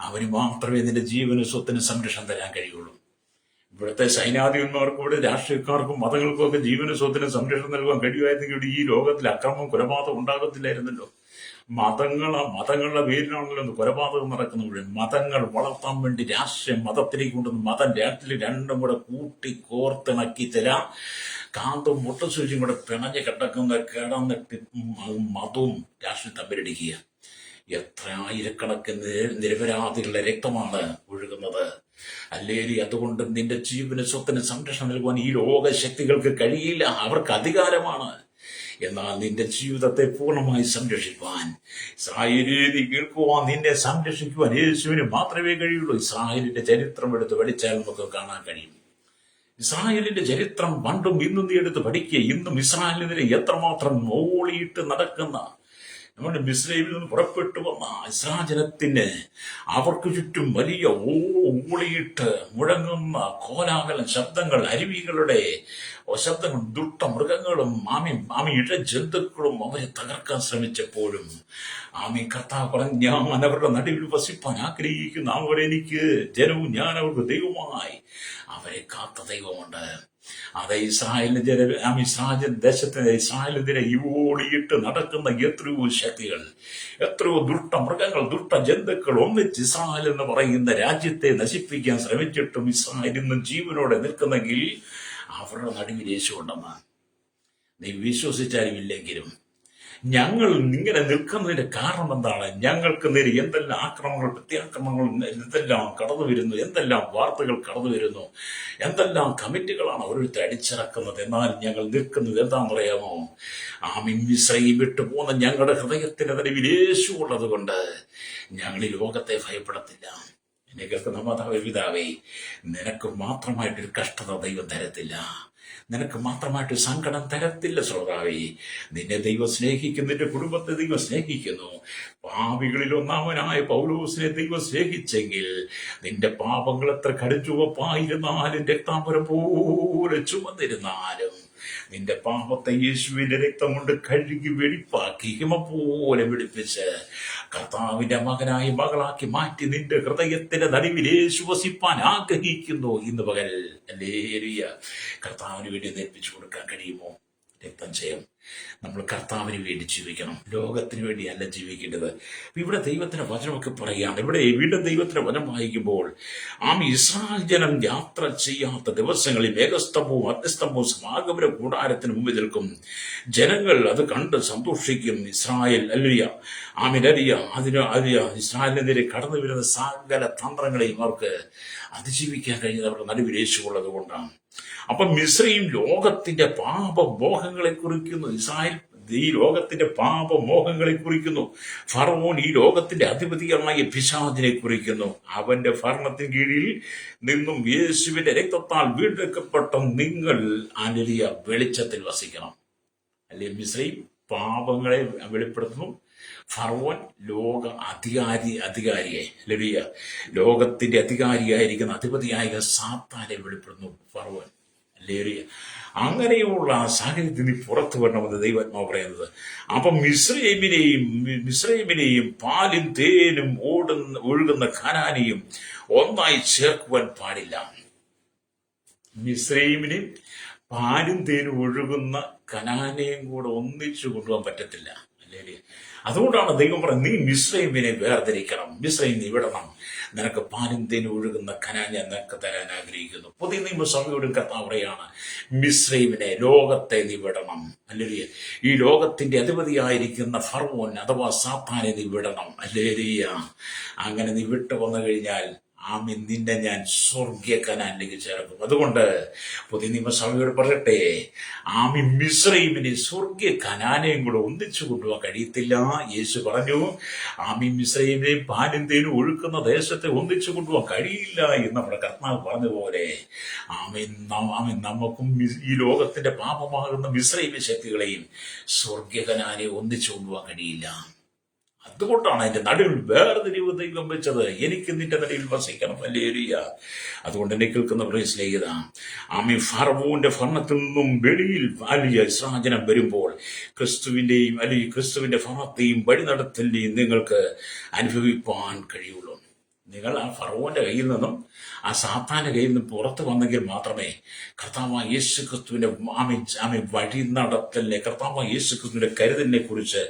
അവന് മാത്രമേ നിന്റെ ജീവന് സ്വത്തിനും സംരക്ഷണം തരാൻ കഴിയുള്ളൂ. ഇവിടുത്തെ സൈന്യാധിപന്മാർക്കും ഇവിടെ രാഷ്ട്രീയക്കാർക്കും മതങ്ങൾക്കും ഒക്കെ ജീവന് സ്വത്തിനും സംരക്ഷണം നൽകാൻ കഴിയുമായിരുന്നെങ്കിൽ ഈ ലോകത്തിൽ അക്രമം കൊലപാതകം ഉണ്ടാകത്തില്ലായിരുന്നല്ലോ. മതങ്ങളുടെ പേരിലാണല്ലോ കൊലപാതകം നടക്കുന്നത്. മതങ്ങൾ വളർത്താൻ വേണ്ടി രാഷ്ട്രീയം മതത്തിലേക്ക് കൊണ്ടുവന്ന് മതം രാഷ്ട്രീയം രണ്ടും കൂടെ കൂട്ടി കോർത്തിണക്കി ചില കാന്തും മുട്ടസൂചിയും കൂടെ പിണഞ്ഞ് കിടന്നിട്ട് മതവും രാഷ്ട്രീയം തമ്മിലടിക്കുക. എത്ര ആയിരക്കണക്കിന് നിരപരാധികളുടെ രക്തമാണ് ഒഴുകുന്നത്. അല്ലേലി. അതുകൊണ്ട് നിന്റെ ജീവന് സ്വത്തിന് സംരക്ഷണം നൽകുവാൻ ഈ ലോകശക്തികൾക്ക് കഴിയില്ല. അവർക്ക് അധികാരമാണ്. എന്നാൽ നിന്റെ ജീവിതത്തെ പൂർണ്ണമായി സംരക്ഷിക്കുവാൻ, ഇസ്രായേലി കേൾക്കുവാൻ, നിന്നെ സംരക്ഷിക്കുവാൻ യേശുവിന് മാത്രമേ കഴിയുള്ളൂ. ഇസ്രായേലിന്റെ ചരിത്രം എടുത്ത് പഠിച്ചാൽ നമുക്ക് കാണാൻ കഴിയും. ഇസ്രായേലിന്റെ ചരിത്രം പണ്ടും ഇന്നും നീ എടുത്ത് പഠിക്കുക. ഇന്നും ഇസ്രായേലിനെതിരെ എത്രമാത്രം ഓളിയിട്ട് നടക്കുന്ന, നമ്മുടെ മിസ്രൈമിൽ നിന്ന് പുറപ്പെട്ടു വന്ന ഇസ്രായേലിന് അവർക്ക് ചുറ്റും വലിയ ഓളിയിട്ട് മുഴങ്ങുന്ന കോലാഹലം ശബ്ദങ്ങൾ, അരുവികളുടെ ശബ്ദങ്ങൾ, ദുഷ്ടമൃഗങ്ങളും ഇഴ ജന്തുക്കളും അവരെ തകർക്കാൻ ശ്രമിച്ചപ്പോഴും കർത്താവ് പറഞ്ഞു, ഞാൻ അവരുടെ നടുവിൽ വസിപ്പാൻ ആഗ്രഹിക്കുന്നു. അവരെനിക്ക് ജനവും ഞാൻ അവർക്ക് ദൈവമായി. അവരെ കാത്ത ദൈവമുണ്ട്. അത് ഇസ്രായേൽ ദേശത്തിന് ഇസ്രായേലിനെതിരെ ഓടിയിട്ട് നടക്കുന്ന എത്രയോ ശക്തികൾ, എത്രയോ ദുഷ്ടമൃഗങ്ങൾ, ദുഷ്ടജന്തുക്കൾ ഒന്നിച്ച് ഇസ്രായേൽ എന്ന് പറയുന്ന രാജ്യത്തെ നശിപ്പിക്കാൻ ശ്രമിച്ചിട്ടും ഇസ്രായേൽ ഇന്നും ജീവനോടെ നിൽക്കുന്നെങ്കിൽ അവരുടെ നടുവിൽ യേശു ഉണ്ടെന്ന് നീ വിശ്വസിച്ചാലും ഇല്ലെങ്കിലും ഞങ്ങൾ ഇങ്ങനെ നിൽക്കുന്നതിന്റെ കാരണം എന്താണ്? ഞങ്ങൾക്ക് നേരെ എന്തെല്ലാം ആക്രമണങ്ങൾ, പ്രത്യാക്രമണങ്ങൾ എന്തെല്ലാം കടന്നു വരുന്നു, എന്തെല്ലാം വാർത്തകൾ കടന്നു വരുന്നു, എന്തെല്ലാം കമ്മിറ്റികളാണ് ഓരോരുത്തർ അടിച്ചിറക്കുന്നത്. എന്നാൽ ഞങ്ങൾ നിൽക്കുന്നത് എന്താണെന്ന് അറിയാമോ? മിസ്രയീം വിട്ടു പോകുന്ന ഞങ്ങളുടെ ഹൃദയത്തിന്റെ നടുവിൽ യേശു ഉള്ളത് കൊണ്ട് ഞങ്ങൾ ഈ ലോകത്തെ ഭയപ്പെടത്തില്ല. എന്നെ കേൾക്കുന്ന മാതാവേ, പിതാവേ, നിനക്ക് മാത്രമായിട്ടൊരു കഷ്ടത ദൈവം തരത്തില്ല, നിനക്ക് മാത്രമായിട്ട് സങ്കടം തരത്തില്ല. ശ്രോതാവേ, നിന്നെ ദൈവം സ്നേഹിക്കുന്നു, നിന്റെ കുടുംബത്തെ ദൈവം സ്നേഹിക്കുന്നു. പാപികളിൽ ഒന്നാമനായ പൗലോസിനെ ദൈവം സ്നേഹിച്ചെങ്കിൽ നിന്റെ പാപങ്ങൾ എത്ര കടുചുവപ്പായിരുന്നാലും, രക്താംബരം പോലെ ചുമന്നിരുന്നാലും, നിന്റെ പാപത്തെ യേശുവിന്റെ രക്തം കൊണ്ട് കഴുകി വെടിപ്പാക്കി ഹിമ പോലെ വെടിപ്പിച്ച് കർത്താവിന്റെ മകനായി മകളാക്കി മാറ്റി നിന്റെ ഹൃദയത്തിന്റെ നടുവിൽ യേശു വസിപ്പാൻ ആഗ്രഹിക്കുന്നു. ഇന്ന് പകൽ ഹല്ലേലൂയ കർത്താവിന് വേണ്ടി നേർപ്പിച്ചു കൊടുക്കാൻ കഴിയുമോ? രക്തം ചെയ്യും. നമ്മൾ കർത്താവിന് വേണ്ടി ജീവിക്കണം, ലോകത്തിന് വേണ്ടിയല്ല ജീവിക്കേണ്ടത്. ഇവിടെ ദൈവത്തിന്റെ വചനമൊക്കെ പറയുകയാണ്. ഇവിടെ വീണ്ടും ദൈവത്തിന്റെ വചനം വായിക്കുമ്പോൾ ഇസ്രായേൽ ജനം യാത്ര ചെയ്യാത്ത ദിവസങ്ങളിൽ മേഘസ്തംഭവും അഗ്നിസ്തംഭവും സമാഗമന കൂടാരത്തിന് മുമ്പിൽ നിൽക്കും. ജനങ്ങൾ അത് കണ്ട് സന്തോഷിക്കും. ഇസ്രായേൽ ഇസ്രായേലിനെതിരെ കടന്നു വരുന്ന സകല തന്ത്രങ്ങളെയും അവർക്ക് അതിജീവിക്കാൻ കഴിഞ്ഞത് അവരുടെ നടുവിൽ യേശുവുള്ളത് കൊണ്ടാണ്. അപ്പൊ മിസ്രയീം ലോകത്തിന്റെ പാപമോഹങ്ങളെ കുറിക്കുന്നു. ഇസ്രായേൽ ഈ ലോകത്തിന്റെ പാപമോഹങ്ങളെ കുറിക്കുന്നു. ഫറവോൻ ഈ ലോകത്തിന്റെ അധിപതിയായ പിശാചിനെ കുറിക്കുന്നു. അവന്റെ ഭരണത്തിന് കീഴിൽ നിന്നും യേശുവിന്റെ രക്തത്താൽ വീണ്ടെടുക്കപ്പെട്ട നിങ്ങൾ വെളിച്ചത്തിൽ വസിക്കണം. അല്ലെ, മിസ്രയീം പാപങ്ങളെ വെളിപ്പെടുത്തുന്നു. ഫറവോൻ ലോക അധികാരിയെ ലഭിയ ലോകത്തിന്റെ അധികാരിയായിരിക്കുന്ന അധിപതിയായ സാത്താനെ വെളിപ്പെടുന്നു ഫറവോൻ. അല്ലേറിയ അങ്ങനെയുള്ള സാഹചര്യത്തിൽ നീ പുറത്തു വരണമെന്ന് ദൈവാത്മാവ് പറയുന്നത്. അപ്പൊ മിസ്രൈമിനെയും പാലും തേനും ഒഴുകുന്ന ഖനാനെയും ഒന്നായി ചേർക്കുവാൻ പാടില്ല. മിസ്രൈമിനെയും പാലും തേനും ഒഴുകുന്ന കനാനെയും കൂടെ ഒന്നിച്ചു കൊണ്ടുപോകാൻ പറ്റത്തില്ല. അല്ലേ? അതുകൊണ്ടാണ് ദൈവം പറയുന്നത്, നീ മിസ്രൈമിനെ വേർതിരിക്കണം, മിസ്രൈം നീ വിടണം, നിനക്ക് പാലും തേനും ഒഴുകുന്ന കനാൻ ഞാൻ നിനക്ക് തരാൻ ആഗ്രഹിക്കുന്നു. പുതിയ നിയമസഭയോടും കർത്താവ് പറയാണ്, മിസ്രൈമിനെ, ലോകത്തെ നീ വിടണം. അല്ലേലിയ ഈ ലോകത്തിന്റെ അധിപതിയായിരിക്കുന്ന ഫറവോൻ അഥവാ സാത്താനെ നീ വിടണം. അല്ലേലിയ അങ്ങനെ നീ വിട്ടു വന്നു കഴിഞ്ഞാൽ നിന്നെ ഞാൻ സ്വർഗീയ കനാനിലേക്ക് ചേർക്കും. അതുകൊണ്ട് പുതിയ നിയമസഭയോട് പറയട്ടെ, മിസ്രൈമിനെ സ്വർഗീയ കനാനെയും കൂടെ ഒന്നിച്ചു കൊണ്ടുപോകാൻ കഴിയത്തില്ല. യേശു പറഞ്ഞു, മിസ്രൈമിനെയും പാലും തേനും ഒഴുക്കുന്ന ദേശത്തെ ഒന്നിച്ചു കൊണ്ടുപോകാൻ കഴിയില്ല എന്ന് നമ്മുടെ കർത്താവ് പറഞ്ഞതുപോലെ നമുക്കും ഈ ലോകത്തിന്റെ പാപമാകുന്ന മിസ്രൈമി ശക്തികളെയും സ്വർഗീയ കനാനെ ഒന്നിച്ചു കൊണ്ടുപോകാൻ കഴിയില്ല. അതുകൊണ്ടാണ് അതിന്റെ നടുവിൽ വേർതിരിവ് ദൈവം വെച്ചത്. എനിക്ക് നിന്റെ നടുവിൽ വസിക്കണം. ഹല്ലേലൂയ. അതുകൊണ്ട് എന്നെ കേൾക്കുന്ന സ്നേഹിത, ഫറവോന്റെ ഭരണത്തിൽ നിന്നും വെളിയിൽ ഇസ്രായേൽ വരുമ്പോൾ ക്രിസ്തുവിന്റെ ഭരണത്തെയും വഴി നടത്തലിനെയും നിങ്ങൾക്ക് അനുഭവിപ്പാൻ കഴിയുള്ളൂ. നിങ്ങൾ ആ ഫറവോന്റെ കയ്യിൽ നിന്നും ആ സാത്താന്റെ കയ്യിൽ നിന്നും പുറത്തു വന്നെങ്കിൽ മാത്രമേ കർത്താവായ യേശു ക്രിസ്തുവിന്റെ വഴി നടത്തലിനെ, കർത്താവായ യേശു ക്രിസ്തുവിന്റെ കരുതലിനെ കുറിച്ച്,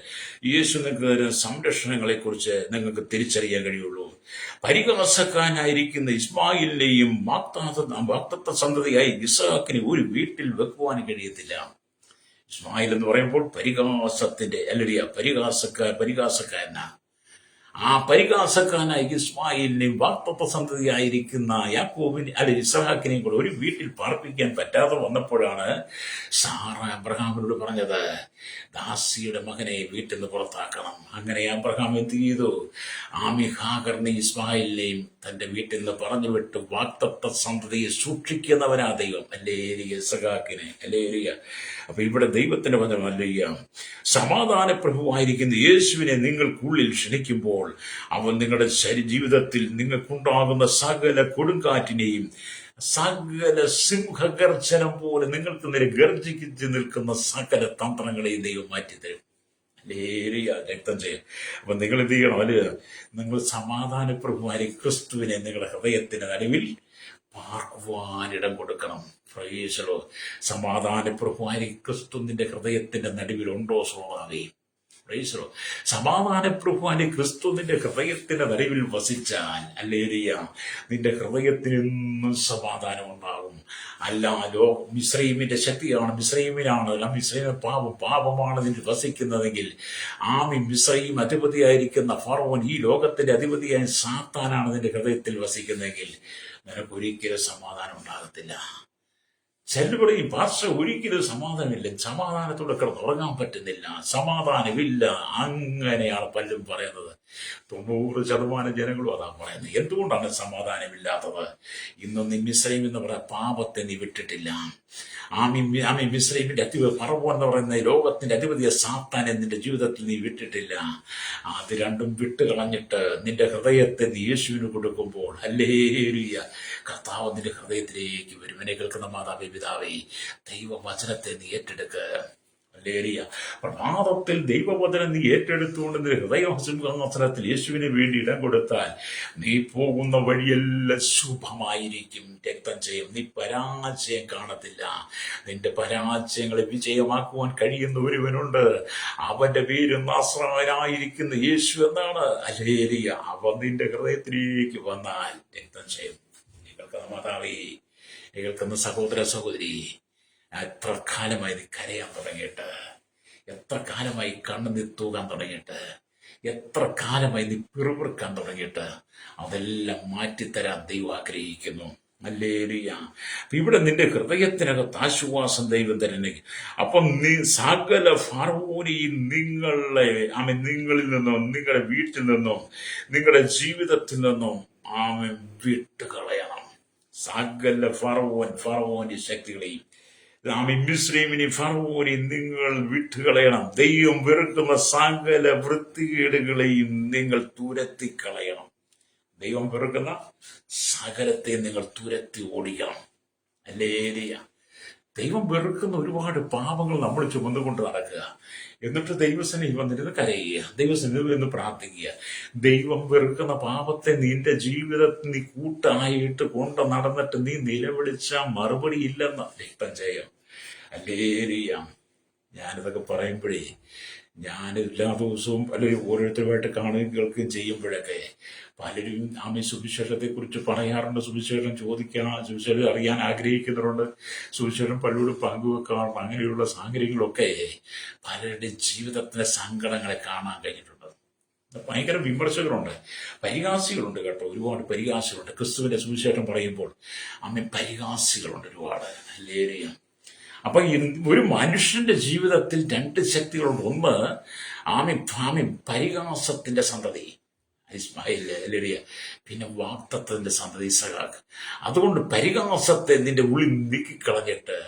യേശു നിങ്ങൾക്ക് സംരക്ഷണങ്ങളെ കുറിച്ച് നിങ്ങൾക്ക് തിരിച്ചറിയാൻ കഴിയുള്ളൂ. പരിഹാസക്കാരനായിരിക്കുന്ന ഇസ്മായിലിനെയും വാഗ്ദത്ത സന്തതിയായി ഇസ്ഹാക്കിനെ ഒരു വീട്ടിൽ വെക്കുവാൻ കഴിയത്തില്ല. ഇസ്മായിൽ എന്ന് പറയുമ്പോൾ പരിഹാസക്കാരനാ. ആ പരിഹാസക്കാരനായ ഇസ്മായിലിനെയും വാഗ്ദത്ത സന്തതിയായിരിക്കുന്ന ഇസ്ഹാക്കിനെയും കൂടെ ഒരു വീട്ടിൽ പാർപ്പിക്കാൻ പറ്റാതെ വന്നപ്പോഴാണ് സാറ അബ്രഹാമിനോട് പറഞ്ഞത്, ദാസിയുടെ മകനെ വീട്ടിൽ നിന്ന് പുറത്താക്കണം. അങ്ങനെ അബ്രഹാം എന്ത് ചെയ്തു? ഹാഗറിനെ ഇസ്മായിലിനെയും തന്റെ വീട്ടിൽ നിന്ന് പറഞ്ഞു വിട്ടു. വാഗ്ദത്ത സന്തതിയെ സൂക്ഷിക്കുന്നവനാ ദൈവം. അല്ലേലിയ ഇസ്ഹാക്കിനെ. അല്ലേലിയ. അപ്പൊ ഇവിടെ ദൈവത്തിന്റെ വചനം, അല്ലേലിയ, സമാധാന പ്രഭുവായിരിക്കുന്ന യേശുവിനെ നിങ്ങൾക്കുള്ളിൽ ക്ഷണിക്കുമ്പോൾ അവൻ നിങ്ങളുടെ ജീവിതത്തിൽ നിങ്ങൾക്കുണ്ടാകുന്ന സകല കൊടുങ്കാറ്റിനെയും സകല സിംഹഗർജനം പോലെ നിങ്ങൾക്ക് നേരെ ഗർജിച്ച് നിൽക്കുന്ന സകല തന്ത്രങ്ങളെയും ദൈവം മാറ്റിത്തരും. രക്തം ചെയ്യും. അപ്പൊ നിങ്ങൾ എന്ത് ചെയ്യണം? നിങ്ങൾ സമാധാന പ്രഭുവായി ക്രിസ്തുവിനെ നിങ്ങളുടെ ഹൃദയത്തിന്റെ നടുവിൽ പാർക്കുവാനിടം കൊടുക്കണം. പ്രൈസലോ സമാധാന പ്രഭുവായി ക്രിസ്തു നിന്റെ ഹൃദയത്തിന്റെ നടുവിലുണ്ടോ സ്വഭാവേ? പ്രൈസലോ സമാധാന പ്രഭുവാന്റെ ക്രിസ്തു നിന്റെ ഹൃദയത്തിന്റെ നടുവിൽ വസിച്ചാൽ അല്ലേലിയ നിന്റെ ഹൃദയത്തിന് എന്നും സമാധാനം ഉണ്ടാകും. അല്ലാലോ മിസ്രൈമിന്റെ ശക്തിയാണ്, മിസ്രൈമിനാണ്, അല്ല മിസ്രൈമ പാപമാണ് നിന്റെ വസിക്കുന്നതെങ്കിൽ മിസ്രൈം അധിപതിയായിരിക്കുന്ന ഫറവോൻ, ഈ ലോകത്തിന്റെ അധിപതിയായ സാത്താനാണ് നിന്റെ ഹൃദയത്തിൽ വസിക്കുന്നതെങ്കിൽ നിനക്കൊരിക്കലും സമാധാനം ഉണ്ടാകത്തില്ല. ചെല്ലുപടിയും പാർശ്വ ഒരിക്കലും സമാധാനമില്ല, സമാധാനത്തോടെ കിടന്നുറങ്ങാൻ പറ്റുന്നില്ല, സമാധാനമില്ല. അങ്ങനെയാണ് പലരും പറയുന്നത്. 90% ജനങ്ങളും അതാ പറയുന്നത്. എന്തുകൊണ്ടാണ് സമാധാനമില്ലാത്തത്? ഇന്നും നീ മിസ്രൈം എന്ന് പറയാൻ പാപത്തെ നീ വിട്ടിട്ടില്ല. മിസ്രൈമിന്റെ ഫറവോൻ എന്ന് പറയുന്ന ലോകത്തിന്റെ അധിപതിയെ സാത്താനെ നിന്റെ ജീവിതത്തിൽ നീ വിട്ടിട്ടില്ല. അത് രണ്ടും വിട്ടുകളഞ്ഞിട്ട് നിന്റെ ഹൃദയത്തെ നീ യേശുവിന് കൊടുക്കുമ്പോൾ ഹല്ലേലൂയ കർത്താവ് നിന്റെ ഹൃദയത്തിലേക്ക് വരും. എന്നെ കേൾക്കുന്ന മാതാവേ, പിതാവേ, ദൈവവചനത്തെ നീ ഏറ്റെടുക്കുക. ഹല്ലേലൂയ. പ്രഭാതത്തിൽ ദൈവവചനം നീ ഏറ്റെടുത്തുകൊണ്ട് നിന്റെ ഹൃദയസിംഹാസനത്തിൽ യേശുവിന് വേണ്ടി ഇടം കൊടുത്താൽ നീ പോകുന്ന വഴിയെല്ലാം ശുഭമായിരിക്കും. രക്തം ചെയ്യും, നീ പരാജയം കാണത്തില്ല. നിന്റെ പരാജയങ്ങളെ വിജയമാക്കുവാൻ കഴിയുന്ന ഒരുവനുണ്ട്. അവന്റെ പേര് നാസറേയനായിരിക്കുന്ന യേശു എന്നാണ്. ഹല്ലേലൂയ. അവൻ നിന്റെ ഹൃദയത്തിലേക്ക് വന്നാൽ രക്തം ചെയ്യും. കേൾക്കുന്ന മാതാവേ, കേൾക്കുന്ന സഹോദര സഹോദരി, എത്ര കാലമായി നീ കരയാൻ തുടങ്ങിയിട്ട്, എത്ര കാലമായി കണ്ണുനീർ തൂകാൻ തുടങ്ങിയിട്ട്, എത്ര കാലമായി നീ പിറുപിറുക്കാൻ തുടങ്ങിയിട്ട്, അതെല്ലാം മാറ്റിത്തരാൻ ദൈവം ആഗ്രഹിക്കുന്നു. ഹല്ലേലൂയ. ഇവിടെ നിന്റെ ഹൃദയത്തിനകത്ത് ആശ്വാസം ദൈവം തരുന്നു. അപ്പം നീ സകല ഫറവോനെയും നിങ്ങളിൽ നിന്നും, നിങ്ങളുടെ വീട്ടിൽ നിന്നും, നിങ്ങളുടെ ജീവിതത്തിൽ നിന്നും വിട്ടുകളയണം. സകല ഫറവോന്റെ ശക്തികളെയും മിസ്രൈമിനെയും ഫറവോനെയും നിങ്ങൾ വിട്ടുകളയണം. ദൈവം വെറുക്കുന്ന സകല വൃത്തികേടുകളെയും നിങ്ങൾ തുരത്തിക്കളയണം. ദൈവം വെറുക്കുന്ന സകലത്തെ നിങ്ങൾ തുരത്തി ഓടിക്കണം. ഹല്ലേലൂയ. ദൈവം വെറുക്കുന്ന ഒരുപാട് പാപങ്ങൾ നമ്മൾ ചുമന്നുകൊണ്ട് നടക്കുക. എന്നിട്ട് ദൈവസന്നിധി വന്നിരുന്ന് കരയുക, ദൈവസന്നിധി എന്ന് പ്രാർത്ഥിക്കുക. ദൈവം വെറുക്കുന്ന പാപത്തെ നിന്റെ ജീവിതത്തിൽ നീ കൂട്ടായിട്ട് കൊണ്ട് നടന്നിട്ട് നീ നിലവിളിച്ചാൽ മറുപടി ഇല്ലെന്ന് രക്തം ചെയ്യാം. ഹല്ലേലൂയ. ഞാനിതൊക്കെ പറയുമ്പോഴേ ഞാൻ എല്ലാ ദിവസവും അല്ലെങ്കിൽ ഓരോരുത്തരുമായിട്ട് കാണുകയും കേൾക്കുകയും ചെയ്യുമ്പോഴൊക്കെ പലരും സുവിശേഷത്തെക്കുറിച്ച് പറയാറുണ്ട്, സുവിശേഷം സുവിശേഷം അറിയാൻ ആഗ്രഹിക്കുന്നവരുണ്ട്, സുവിശേഷം പലരോടും പങ്കുവെക്കാറുണ്ട്. അങ്ങനെയുള്ള സാഹചര്യങ്ങളൊക്കെ പലരുടെ ജീവിതത്തിലെ സങ്കടങ്ങളെ കാണാൻ കഴിഞ്ഞിട്ടുണ്ട്. ഭയങ്കര വിമർശകരുണ്ട്, പരിഹാസികളുണ്ട് കേട്ടോ, ഒരുപാട് പരിഹാസികളുണ്ട്. ക്രിസ്തുവിന്റെ സുവിശേഷം പറയുമ്പോൾ പരിഹാസികളുണ്ട് ഒരുപാട്. ഹല്ലേലൂയ. അപ്പൊ ഒരു മനുഷ്യന്റെ ജീവിതത്തിൽ രണ്ട് ശക്തികളുണ്ട്. ഒന്ന് പരിഹാസത്തിന്റെ സന്തതി ഇസ്മായിൽ, ഹല്ലേലൂയ. പിന്നെ വാഗ്ദത്തത്തിന്റെ സന്തതി ഇസഹാക്ക്. അതുകൊണ്ട് പരിഹാസത്തെ നിന്റെ ഉള്ളിൽ നീക്കിക്കളഞ്ഞിട്ട്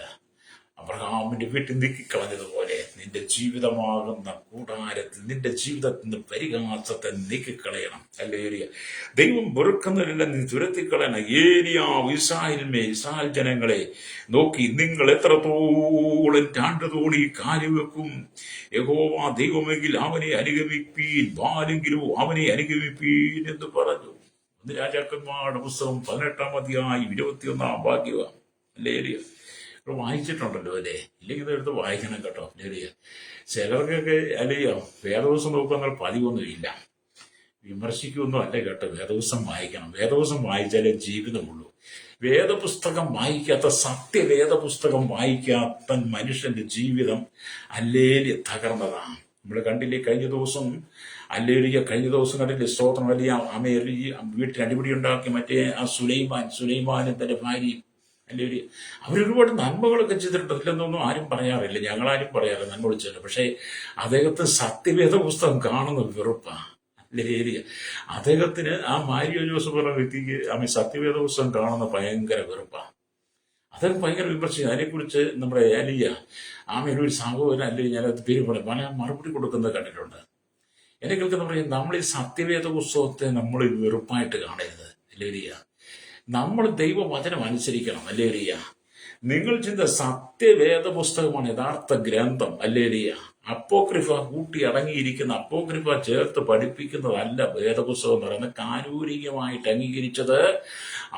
അബ്രഹാമിന്റെ വീട്ടിൽ നീക്കിക്കളഞ്ഞതുപോലെ നിന്റെ ജീവിതമാകുന്ന കൂടാരത്തിൽ നിന്റെ ജീവിതത്തിൽ നിന്ന് പരിഹാസത്തെ നീക്കിക്കളയണം. ഹല്ലേലൂയ. ദൈവം വെറുക്കുന്നവരെല്ലാം നീ തുരത്തിക്കളയണം. ഇസ്രായേൽ ജനങ്ങളെ നോക്കി നിങ്ങൾ എത്രത്തോളം രണ്ടുതോണി കാലുവെക്കും. യഹോവ ദൈവമെങ്കിൽ അവനെ അനുഗമിപ്പീൻ, ബാലെങ്കിലും അവനെ അനുഗമിപ്പീൻ എന്ന് പറഞ്ഞു. രാജാക്കന്മാരുടെ പുസ്തകം 18-ാം അധ്യായം 21-ാം വാക്യം. ഹല്ലേലൂയ. വായിച്ചിട്ടുണ്ടല്ലോ അല്ലേ? ഇല്ലെങ്കിൽ ഇതെടുത്ത് വായിക്കണം കേട്ടോ. ഹല്ലേലൂയ. ചിലർക്കൊക്കെ അല്ലയോ വേദവസം നോക്കുന്ന പതിവൊന്നുമില്ല, വിമർശിക്കൊന്നും അല്ല കേട്ടോ. വേദവസം വായിക്കണം. വേദവസം വായിച്ചാലേ ജീവിതമുള്ളൂ. വേദപുസ്തകം വായിക്കാത്ത, സത്യവേദ പുസ്തകം വായിക്കാത്ത മനുഷ്യന്റെ ജീവിതം അല്ലേലി തകർന്നതാണ്. നമ്മൾ കണ്ടില്ലേ കഴിഞ്ഞ ദിവസം കണ്ടില്ലേ? സ്തോത്രം. വലിയ വീട്ടിൽ അടിപിടി ഉണ്ടാക്കി മറ്റേ ആ സുലൈമാനും തന്റെ ഭാര്യയും ഹല്ലേലൂയ. അവരൊരുപാട് നന്മകളൊക്കെ ചെയ്തിട്ടുണ്ട്. അതിലൊന്നും ആരും പറയാറില്ല, ഞങ്ങളാരും പറയാറില്ല നന്മ വിളിച്ചില്ല. പക്ഷേ അദ്ദേഹത്തിന് സത്യവേദ പുസ്തകം കാണുന്ന വെറുപ്പാണ്. ഹല്ലേലൂയ. അദ്ദേഹത്തിന് മാരിയോ ജോസഫ് പറഞ്ഞ വ്യക്തിക്ക് സത്യവേദ പുസ്തകം കാണുന്ന ഭയങ്കര വെറുപ്പാണ്. അദ്ദേഹം ഭയങ്കര വിമർശിച്ചു. അതിനെക്കുറിച്ച് നമ്മുടെ ഏലിയ ഒരു സഹോദരൻ അല്ലെങ്കിൽ ഞാനത് പേര് പല മറുപടി കൊടുക്കുന്നത് കണ്ടിട്ടുണ്ട്. എന്നെ കേൾക്കുന്ന പറയും, നമ്മൾ ഈ സത്യവേദ പുസ്തകത്തെ നമ്മൾ വെറുപ്പായിട്ട് കാണരുത്. ഹല്ലേലൂയ. നമ്മൾ ദൈവവചനം അനുസരിക്കണം. ഹല്ലേലൂയ. നിങ്ങൾ ചിന്ത സത്യവേദ പുസ്തകമാണ് യഥാർത്ഥ ഗ്രന്ഥം. ഹല്ലേലൂയ. അപ്പോക്രിഫ കൂട്ടി അടങ്ങിയിരിക്കുന്ന അപ്പോക്രിഫ ചേർത്ത് പഠിപ്പിക്കുന്നതല്ല വേദപുസ്തകം എന്ന് പറയുന്നത്. കാനൂനികമായിട്ട് അംഗീകരിച്ചത്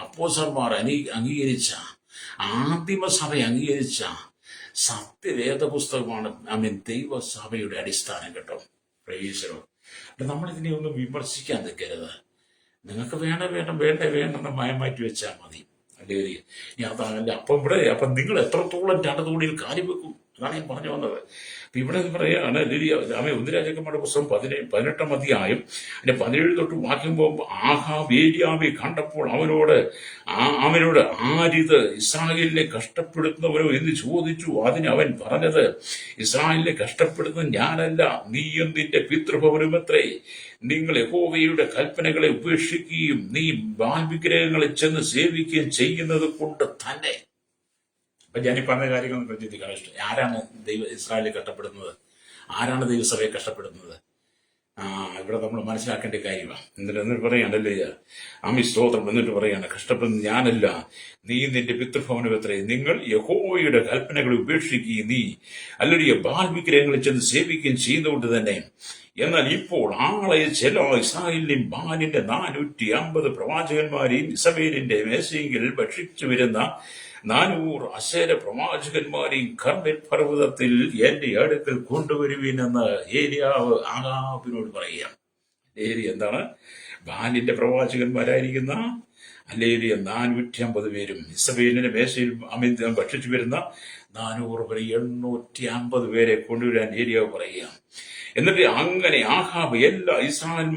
അപ്പോസ്തലന്മാർ അംഗീകരിച്ച ആദിമസഭ അംഗീകരിച്ച സത്യവേദ പുസ്തകമാണ് ദൈവസഭയുടെ അടിസ്ഥാനം കേട്ടോ. പ്രൈസ്. നമ്മളിതിനെ ഒന്നും വിമർശിക്കാൻ നിൽക്കരുത്. നിങ്ങൾക്ക് വേണ്ടെന്ന് മാറ്റി വെച്ചാൽ മതി. അല്ലേ? ഇനി അതല്ല. അപ്പം നിങ്ങൾ എത്രത്തോളം രണ്ട് തോണിയിൽ കാര്യം വെക്കും? അതാണ് ഞാൻ പറഞ്ഞു വന്നത്. അപ്പൊ ഇവിടെ പറയാണ് ഒന്ന് രാജാക്കന്മാരുടെ പുസ്തകം 18 അധ്യായം അതിന്റെ 17 തൊട്ട് വാക്യം പോകുമ്പോൾ, ആഹാബ് ഏലിയാബെ കണ്ടപ്പോൾ അവനോട് ആരിത് ഇസ്രായേലിനെ കഷ്ടപ്പെടുത്തുന്നവരോ എന്ന് ചോദിച്ചു. അതിന് അവൻ പറഞ്ഞത്, ഇസ്രായേലിനെ കഷ്ടപ്പെടുത്തുന്നത് ഞാനല്ല, നീയും നിന്റെ പിതൃഭവനുമത്രേ. നിങ്ങൾ യഹോവയുടെ കൽപ്പനകളെ ഉപേക്ഷിക്കുകയും നീ ബാൽ വിഗ്രഹങ്ങളെ ചെന്ന് സേവിക്കുകയും ചെയ്യുന്നത് കൊണ്ട് തന്നെ. അപ്പൊ ഞാനീ പറഞ്ഞ കാര്യങ്ങൾ ചിന്തിക്കാൻ ഇഷ്ടം. ആരാണ് ഇസ്രായേലിൽ കഷ്ടപ്പെടുന്നത്? ആരാണ് ദൈവസഭയെ കഷ്ടപ്പെടുന്നത്? ഇവിടെ നമ്മൾ മനസ്സിലാക്കേണ്ട കാര്യമാണ്. എന്നിട്ട് പറയാണ്ടല്ലേ സ്തോത്രം. എന്നിട്ട് പറയാണ്, കഷ്ടപ്പെടുന്നത് ഞാനല്ല, നീ നിന്റെ പിതൃഭവനം എത്രേ. നിങ്ങൾ യഹോവയുടെ കൽപ്പനകളെ ഉപേക്ഷിക്കുകയും നീ അല്ലെങ്കിൽ ബാൽ വിഗ്രഹങ്ങളിൽ ചെന്ന് സേവിക്കുകയും ചെയ്യുന്നതുകൊണ്ട് തന്നെ. എന്നാൽ ഇപ്പോൾ ആളെ ചില ഇസ്രായേലിന്റെയും ബാലിന്റെ 450 പ്രവാചകന്മാരെയും ഇസബേലിന്റെ മേശയെങ്കിൽ ഭക്ഷിച്ചു വരുന്ന 400 അശേര പ്രവാചകന്മാരെയും കർമ്മൽ പർവ്വതത്തിൽ എന്റെ അടുക്കൽ കൊണ്ടുവരുവീനെന്ന് ഏലിയാവ് ആഹാബിനോട് പറയുക. എന്താണ്? ബാലിന്റെ പ്രവാചകന്മാരായിരിക്കുന്ന അല്ലേലിയ 450 പേരും ഇസബേലിന്റെ മേശയിൽ ഭക്ഷിച്ചു വരുന്ന 400 പേരെ 850 പേരെ കൊണ്ടുവരാൻ ഏലിയാവ് പറയുക. എന്നിട്ട് അങ്ങനെ ആഹാബ് എല്ലാ ഇസ്രായേൽ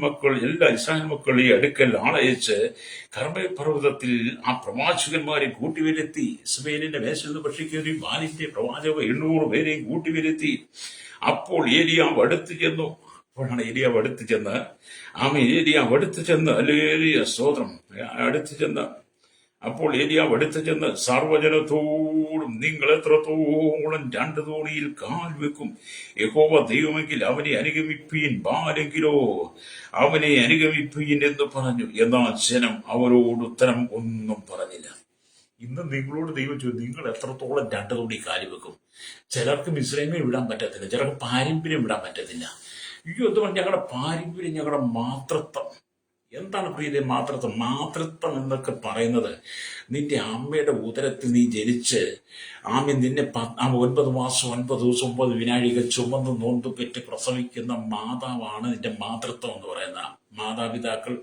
മക്കളെ അടുക്കൽ ആളയച്ച് കർമ്മൽ പർവ്വതത്തിൽ ആ പ്രവാചകന്മാരെ കൂട്ടിവരുത്തി. ഇസ്രായേലിന്റെ മേശയിൽ നിന്ന് ഭക്ഷിക്കുകയും ബാലിന്റെ പ്രവാചക 800 പേരെയും കൂട്ടിവരുത്തി. അപ്പോൾ ഏലിയാവ് അടുത്ത് ചെന്നു. അപ്പോഴാണ് ഏലിയാവ് അടുത്ത് ചെന്ന് അല്ലേലിയ സ്തോത്രം അപ്പോൾ ഏലിയാവ് അടുത്ത് ചെന്ന് സർവ്വജനത്തോടും, നിങ്ങൾ എത്രത്തോളം 2 തോണിയിൽ കാൽ വെക്കും? യഹോവ ദൈവമെങ്കിൽ അവനെ അനുഗമിപ്പീൻ, ബാലെങ്കിലോ അവനെ അനുഗമിപ്പീൻ എന്ന് പറഞ്ഞു. എന്നാൽ ജനം അവരോട് ഉത്തരം ഒന്നും പറഞ്ഞില്ല. ഇന്ന് നിങ്ങളോട് ദൈവം ചോദിച്ചു, നിങ്ങൾ എത്രത്തോളം 2 തോണി കാല് വെക്കും? ചിലർക്ക് മിസ്രൈമിൽ വിടാൻ പറ്റത്തില്ല, ചിലർക്ക് പാരമ്പര്യം വിടാൻ പറ്റത്തില്ല. എന്തുകൊണ്ട്? ഞങ്ങളുടെ പാരമ്പര്യം, ഞങ്ങളുടെ മാതൃത്വം. എന്താണ് പ്രിയരെ മാതൃത്വം എന്നൊക്കെ പറയുന്നത്? നിന്റെ അമ്മയുടെ ഉദരത്തിൽ നീ ജനിച്ച് നിന്നെ 9 മാസം 9 ദിവസം 9 വിനാഴിക ചുമന്ന് നൊന്ത് പെറ്റ് പ്രസവിക്കുന്ന മാതാവാണ് നിന്റെ മാതൃത്വം എന്ന് പറയുന്ന. മാതാപിതാക്കൾ,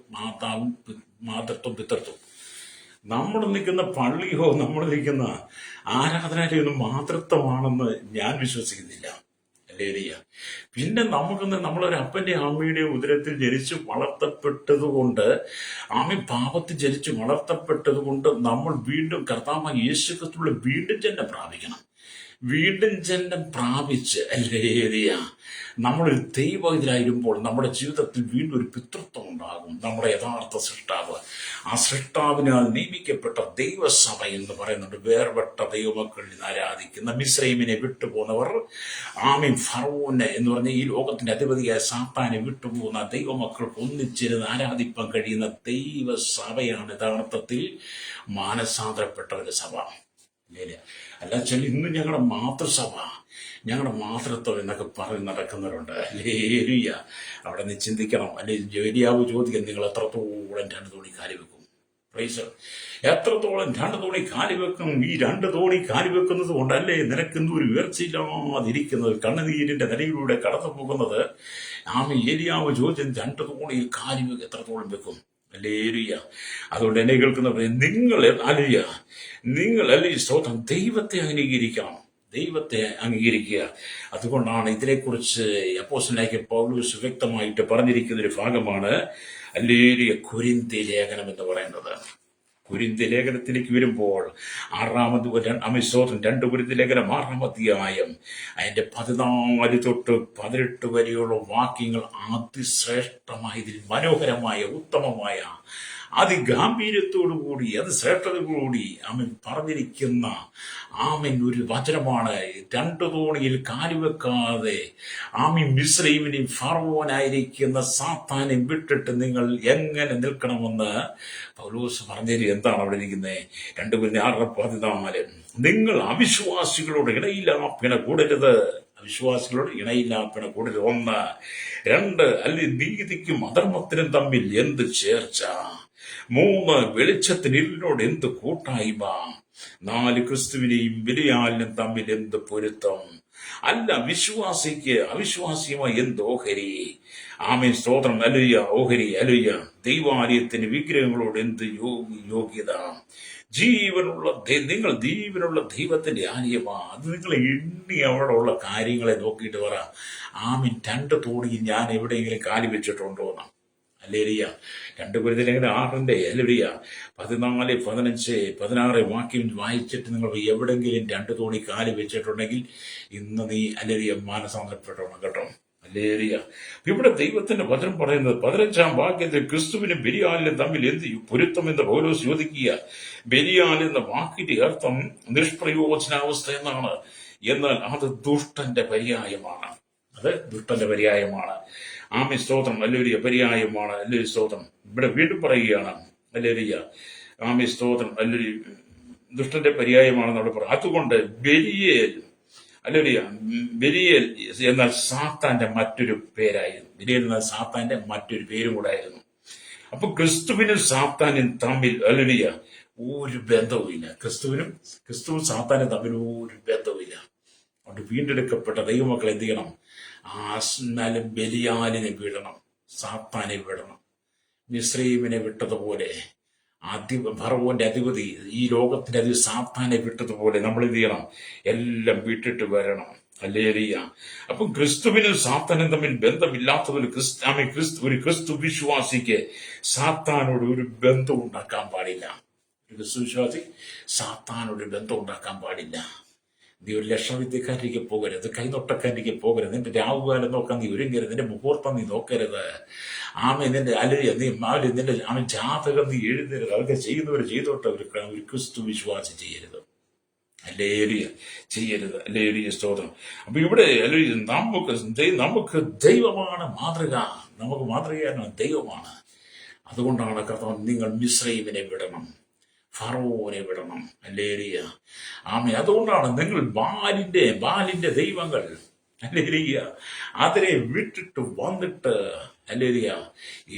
മാതൃത്വം, പിതൃത്വം. നമ്മൾ നിൽക്കുന്ന പള്ളിയോ നമ്മൾ നിൽക്കുന്ന ആരാധനാലയൊന്നും മാതൃത്വമാണെന്ന് ഞാൻ വിശ്വസിക്കുന്നില്ല. പിന്നെ നമ്മളൊരു അപ്പന്റെ അമ്മയുടെ ഉദരത്തിൽ ജനിച്ചു വളർത്തപ്പെട്ടതുകൊണ്ട്, പാപത്തിൽ ജനിച്ചു വളർത്തപ്പെട്ടതുകൊണ്ട് നമ്മൾ വീണ്ടും കർത്താവായ യേശു ക്രിസ്തുവിൽ വീണ്ടും ജന്മം പ്രാപിക്കണം. വീണ്ടും ജന്മം പ്രാപിച്ച് നമ്മളൊരു ദൈവത്തിലായിരുമ്പോൾ നമ്മുടെ ജീവിതത്തിൽ വീണ്ടും ഒരു പിതൃത്വം ഉണ്ടാകും. നമ്മുടെ യഥാർത്ഥ സൃഷ്ടാവ്, ആ സൃഷ്ടാവിനാൽ നിയമിക്കപ്പെട്ട ദൈവസഭ എന്ന് പറയുന്നുണ്ട്. വേർപെട്ട ദൈവമക്കളിൽ ആരാധിക്കുന്ന, മിസ്രൈമിനെ വിട്ടുപോകുന്നവർ, ഫറവോനെ എന്ന് പറഞ്ഞ ഈ ലോകത്തിന്റെ അധിപതിയായ സാത്താനെ വിട്ടുപോകുന്ന ദൈവമക്കൾക്ക് ഒന്നിച്ചിരുന്ന് ആരാധിപ്പാൻ കഴിയുന്ന ദൈവസഭയാണ് യഥാർത്ഥത്തിൽ മാനസാന്തരപ്പെട്ട ഒരു സഭ. അല്ല വെച്ചാൽ ഇന്ന് ഞങ്ങളുടെ മാതൃസഭ, ഞങ്ങളുടെ മാതൃത്വം എന്നൊക്കെ പറഞ്ഞ് നടക്കുന്നവരുണ്ട്. അവിടെ നീ ചിന്തിക്കണം. ഏലിയാവ് ചോദിക്കും, നിങ്ങൾ എത്രത്തോളം 2 തോണി കാല് വെക്കും? പ്രൈസ്. എത്രത്തോളം 2 തോണി കാല് വെക്കും? ഈ 2 തോണി കാല് വെക്കുന്നത് കൊണ്ടല്ലേ നിനക്കെന്തോ ഒരു ഉയർച്ചയില്ലാതിരിക്കുന്നത്, കണ്ണുനീരിന്റെ നിലയിലൂടെ കടന്നു പോകുന്നത്? ഏലിയാവ് ചോദിച്ചത് 2 തോണിയിൽ കാല് എത്രത്തോളം വെക്കും? അല്ലേലുയ്യ. അതുകൊണ്ട് എന്നെ കേൾക്കുന്നവരെ, നിങ്ങൾ സ്തോത്രം ദൈവത്തെ അംഗീകരിക്കുക. അതുകൊണ്ടാണ് ഇതിനെക്കുറിച്ച് അപ്പോസ്തലനായ പൗലോസ് വ്യക്തമായിട്ട് പറഞ്ഞിരിക്കുന്ന ഒരു ഭാഗമാണ് കൊരിന്ത്യർ ലേഖനം എന്ന് പറയുന്നത്. കൊരിന്ത്യർ ലേഖനത്തിലേക്ക് വരുമ്പോൾ 2 കൊരിന്ത്യർ ലേഖനം 6-ാം അധ്യായം അതിന്റെ 14 തൊട്ട് 18 വരെയുള്ള വാക്യങ്ങൾ അതിശ്രേഷ്ഠമായ, മനോഹരമായ, ഉത്തമമായ, അതിഗാംഭീര്യത്തോടുകൂടി, ശ്രേഷ്ഠതയോടുകൂടി പറഞ്ഞിരിക്കുന്ന ഒരു വചനമാണ്. 2 തോണിയിൽ കാലുവെക്കാതെ മിസ്രയീമിനെയും ഫറവോനായിരിക്കുന്ന സാത്താനെ വിട്ടിട്ട് നിങ്ങൾ എങ്ങനെ നിൽക്കണമെന്ന് പൗലോസ് പറഞ്ഞത്. എന്താണ് അവിടെ ഇരിക്കുന്നത്? 2 കൊരിന്ത്യർ 6:14. നിങ്ങൾ അവിശ്വാസികളോട് ഇണയില്ലാപ്പിണ കൂടരുത്. അവിശ്വാസികളോട് ഇണയില്ലാപ്പിണ കൂടരുത്. 1. 2. അല്ലെങ്കിൽ നീതിക്കും അധർമ്മത്തിനും തമ്മിൽ എന്ത് ചേർച്ച? 3. വെളിച്ചത്തിന് ഇരുളിനോട് എന്ത് കൂട്ടായ്മ? നാല് ക്രിസ്തുവിനെയും ബലിയാലിനും തമ്മിൽ എന്ത് പൊരുത്തം? അല്ല, വിശ്വാസിക്ക് അവിശ്വാസിയുമായി എന്ത് ഓഹരി? ആമേൻ, സ്തോത്രം. അലുയ്യ, ഓഹരി, അലുയ്യ. ദൈവാലയത്തിന് വിഗ്രഹങ്ങളോട് എന്ത് യോഗ്യത? നിങ്ങൾ ജീവനുള്ള ദൈവത്തിന്റെ ആലയമാ. അത് നിങ്ങൾ എണ്ണി അവിടെ ഉള്ള കാര്യങ്ങളെ നോക്കിയിട്ട് പറ, ആമീൻ, രണ്ട് തോണി ഞാൻ എവിടെയെങ്കിലും കാലി വെച്ചിട്ടുണ്ടോന്ന്. അല്ലേലിയ. 2 കൊരിന്ത്യർ 6 അല്ലേലിയ 14, 15, 16 വാക്യം വായിച്ചിട്ട് നിങ്ങൾ എവിടെങ്കിലും 2 തോണി കാലി വെച്ചിട്ടുണ്ടെങ്കിൽ ഇന്ന് നീ അല്ലേലിയ മാനസാന്തരപ്പെട്ടോണം കേട്ടോ. അല്ലേലിയ. ഇവിടെ ദൈവത്തിന്റെ വചനം പറയുന്നത് 15 വാക്യത്തിൽ ക്രിസ്തുവിനും ബലിയാലിനും തമ്മിൽ എന്ത് പൊരുത്തം എന്ന് പൗലോസ് ചോദിക്കുക. ബലിയാൽ എന്ന വാക്കിന്റെ അർത്ഥം നിഷ്പ്രയോജനാവസ്ഥ എന്നാണ്. എന്നാൽ അത് ദുഷ്ടന്റെ പര്യായമാണ്. ആമേൻ, സ്തോത്രം. അല്ലേലിയ, പര്യായമാണ്. അല്ലേലിയ, സ്തോത്രം. ഇവിടെ വീണ്ടും പറയുകയാണ്. അല്ലേലിയ, ആമേൻ, സ്തോത്രം. അല്ലേലിയ, ദുഷ്ടന്റെ പര്യായമാണെന്ന് അവിടെ പറയും. അതുകൊണ്ട് ബലിയേൽ, അല്ലേലിയ, ബലിയേൽ എന്നാൽ സാത്താന്റെ മറ്റൊരു പേരായിരുന്നു. ബലിയേൽ എന്നാൽ സാത്താന്റെ മറ്റൊരു പേരും കൂടായിരുന്നു. അപ്പൊ ക്രിസ്തുവിനും സാത്താനും തമ്മിൽ അല്ലേലിയ ഒരു ബന്ധവുമില്ല. ക്രിസ്തുവും സാത്താനും തമ്മിൽ ഒരു ബന്ധവുമില്ല. അതുകൊണ്ട് വീണ്ടെടുക്കപ്പെട്ട ദൈവമക്കൾ എന്ത് ചെയ്യണം? ആസ്നാലും ബലിയാലിനെ വിടണം, സാത്താനെ വിടണം. മിസ്രയീമിനെ വിട്ടതുപോലെ ഫറവോന്റെ അധിപതി, ഈ ലോകത്തിന്റെ അധിപതി സാത്താനെ വിട്ടതുപോലെ നമ്മൾ എന്ത് ചെയ്യണം? എല്ലാം വിട്ടിട്ട് വരണം. ഹല്ലേലൂയ. അപ്പം ക്രിസ്തുവിനും സാത്താനും തമ്മിൽ ബന്ധമില്ലാത്തതിൽ ഒരു ക്രിസ്തു വിശ്വാസിക്ക് സാത്താനോട് ഒരു ബന്ധം ഉണ്ടാക്കാൻ പാടില്ല. ഒരു ക്രിസ്തു വിശ്വാസി സാത്താനോട് ബന്ധം ഉണ്ടാക്കാൻ പാടില്ല. നീ ഒരു ലക്ഷവിദ്യക്കാരിലേക്ക് പോകരുത്, കൈനൊട്ടക്കാരിലേക്ക് പോകരുത്, നിന്റെ രാവുകാലം നോക്കാൻ നീ ഒരുങ്ങരുത്, നിന്റെ മുഹൂർത്തം നീ നോക്കരുത്. നിന്റെ അലരിയ നിന്റെ ജാതകം നീ എഴുതരുത്. അതൊക്കെ ചെയ്യുന്നവർ ചെയ്തോട്ടെ. ഒരു ക്രിസ്തു വിശ്വാസം ചെയ്യരുത്. ഹല്ലേലൂയ, ചെയ്യരുത്. ഹല്ലേലൂയ, സ്തോത്രം. അപ്പൊ ഇവിടെ നമുക്ക് ദൈവമാണ് മാതൃക. നമുക്ക് മാതൃകയാണ് ദൈവമാണ്. അതുകൊണ്ടാണ് കർത്താവ് നിങ്ങൾ മിസ്രയീമിനെ വിടണം, ഫറവോനെ വിടണം. ഹല്ലേലൂയ, ആമേൻ. അതുകൊണ്ടാണ് നിങ്ങൾ ബാലിന്റെ ദൈവങ്ങൾ, ഹല്ലേലൂയ, അതിനെ വിട്ടിട്ട് വന്നിട്ട്, ഹല്ലേലൂയ,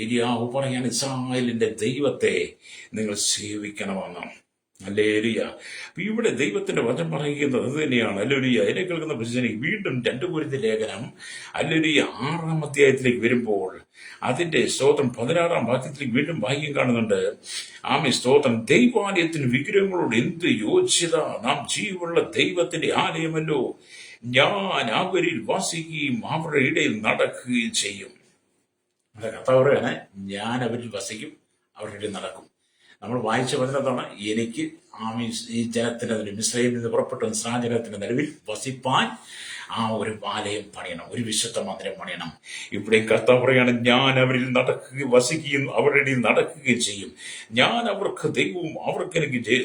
ഏലിയാവ് പറയാണ് ഇസ്രായേലിന്റെ ദൈവത്തെ നിങ്ങൾ സേവിക്കണമെന്ന്. ഹല്ലേലൂയ. ഇവിടെ ദൈവത്തിന്റെ വചനം പറയുന്നത് അത് തന്നെയാണ്. ഹല്ലേലൂയ. എന്നെ കേൾക്കുന്ന പ്രശ്നം വീണ്ടും 2 കൊരിന്ത്യർ ലേഖനം ഹല്ലേലൂയ 6-ാം അധ്യായത്തിലേക്ക് വരുമ്പോൾ അതിന്റെ സ്തോത്രം 16-ാം വാക്യത്തിലേക്ക് വീണ്ടും വാക്യം കാണുന്നുണ്ട്. ആമേൻ, സ്തോത്രം. ദൈവാലയത്തിന് വിഗ്രഹങ്ങളോട് എന്ത് യോഗ്യത? നാം ജീവനുള്ള ദൈവത്തിന്റെ ആലയമല്ലോ. ഞാൻ അവരിൽ വസിക്കുകയും അവരുടെ ഇടയിൽ നടക്കുകയും ചെയ്യും. അതെ, കർത്താവ് പറയാണ്, ഞാൻ അവരിൽ വസിക്കും, അവരുടെ ഇടയിൽ നടക്കും. നമ്മൾ വായിച്ച വചനത്താണ്, എനിക്ക് ഈ ജനത്തിന്റെ മിസ്രയീമിൽ നിന്ന് പുറപ്പെട്ട ഇസ്രായേൽ ജനത്തിന്റെ നിലവിൽ വസിപ്പാൻ ഒരു ആലയം പണിയണം, ഒരു വിശുദ്ധ മന്ദിരം പണിയണം. ഇവിടെ കർത്താവ് പറയാണ്, ഞാൻ അവരിൽ വസിക്കുകയും അവരുടെ നടക്കുകയും ചെയ്യും. ഞാൻ അവർക്ക് ദൈവവും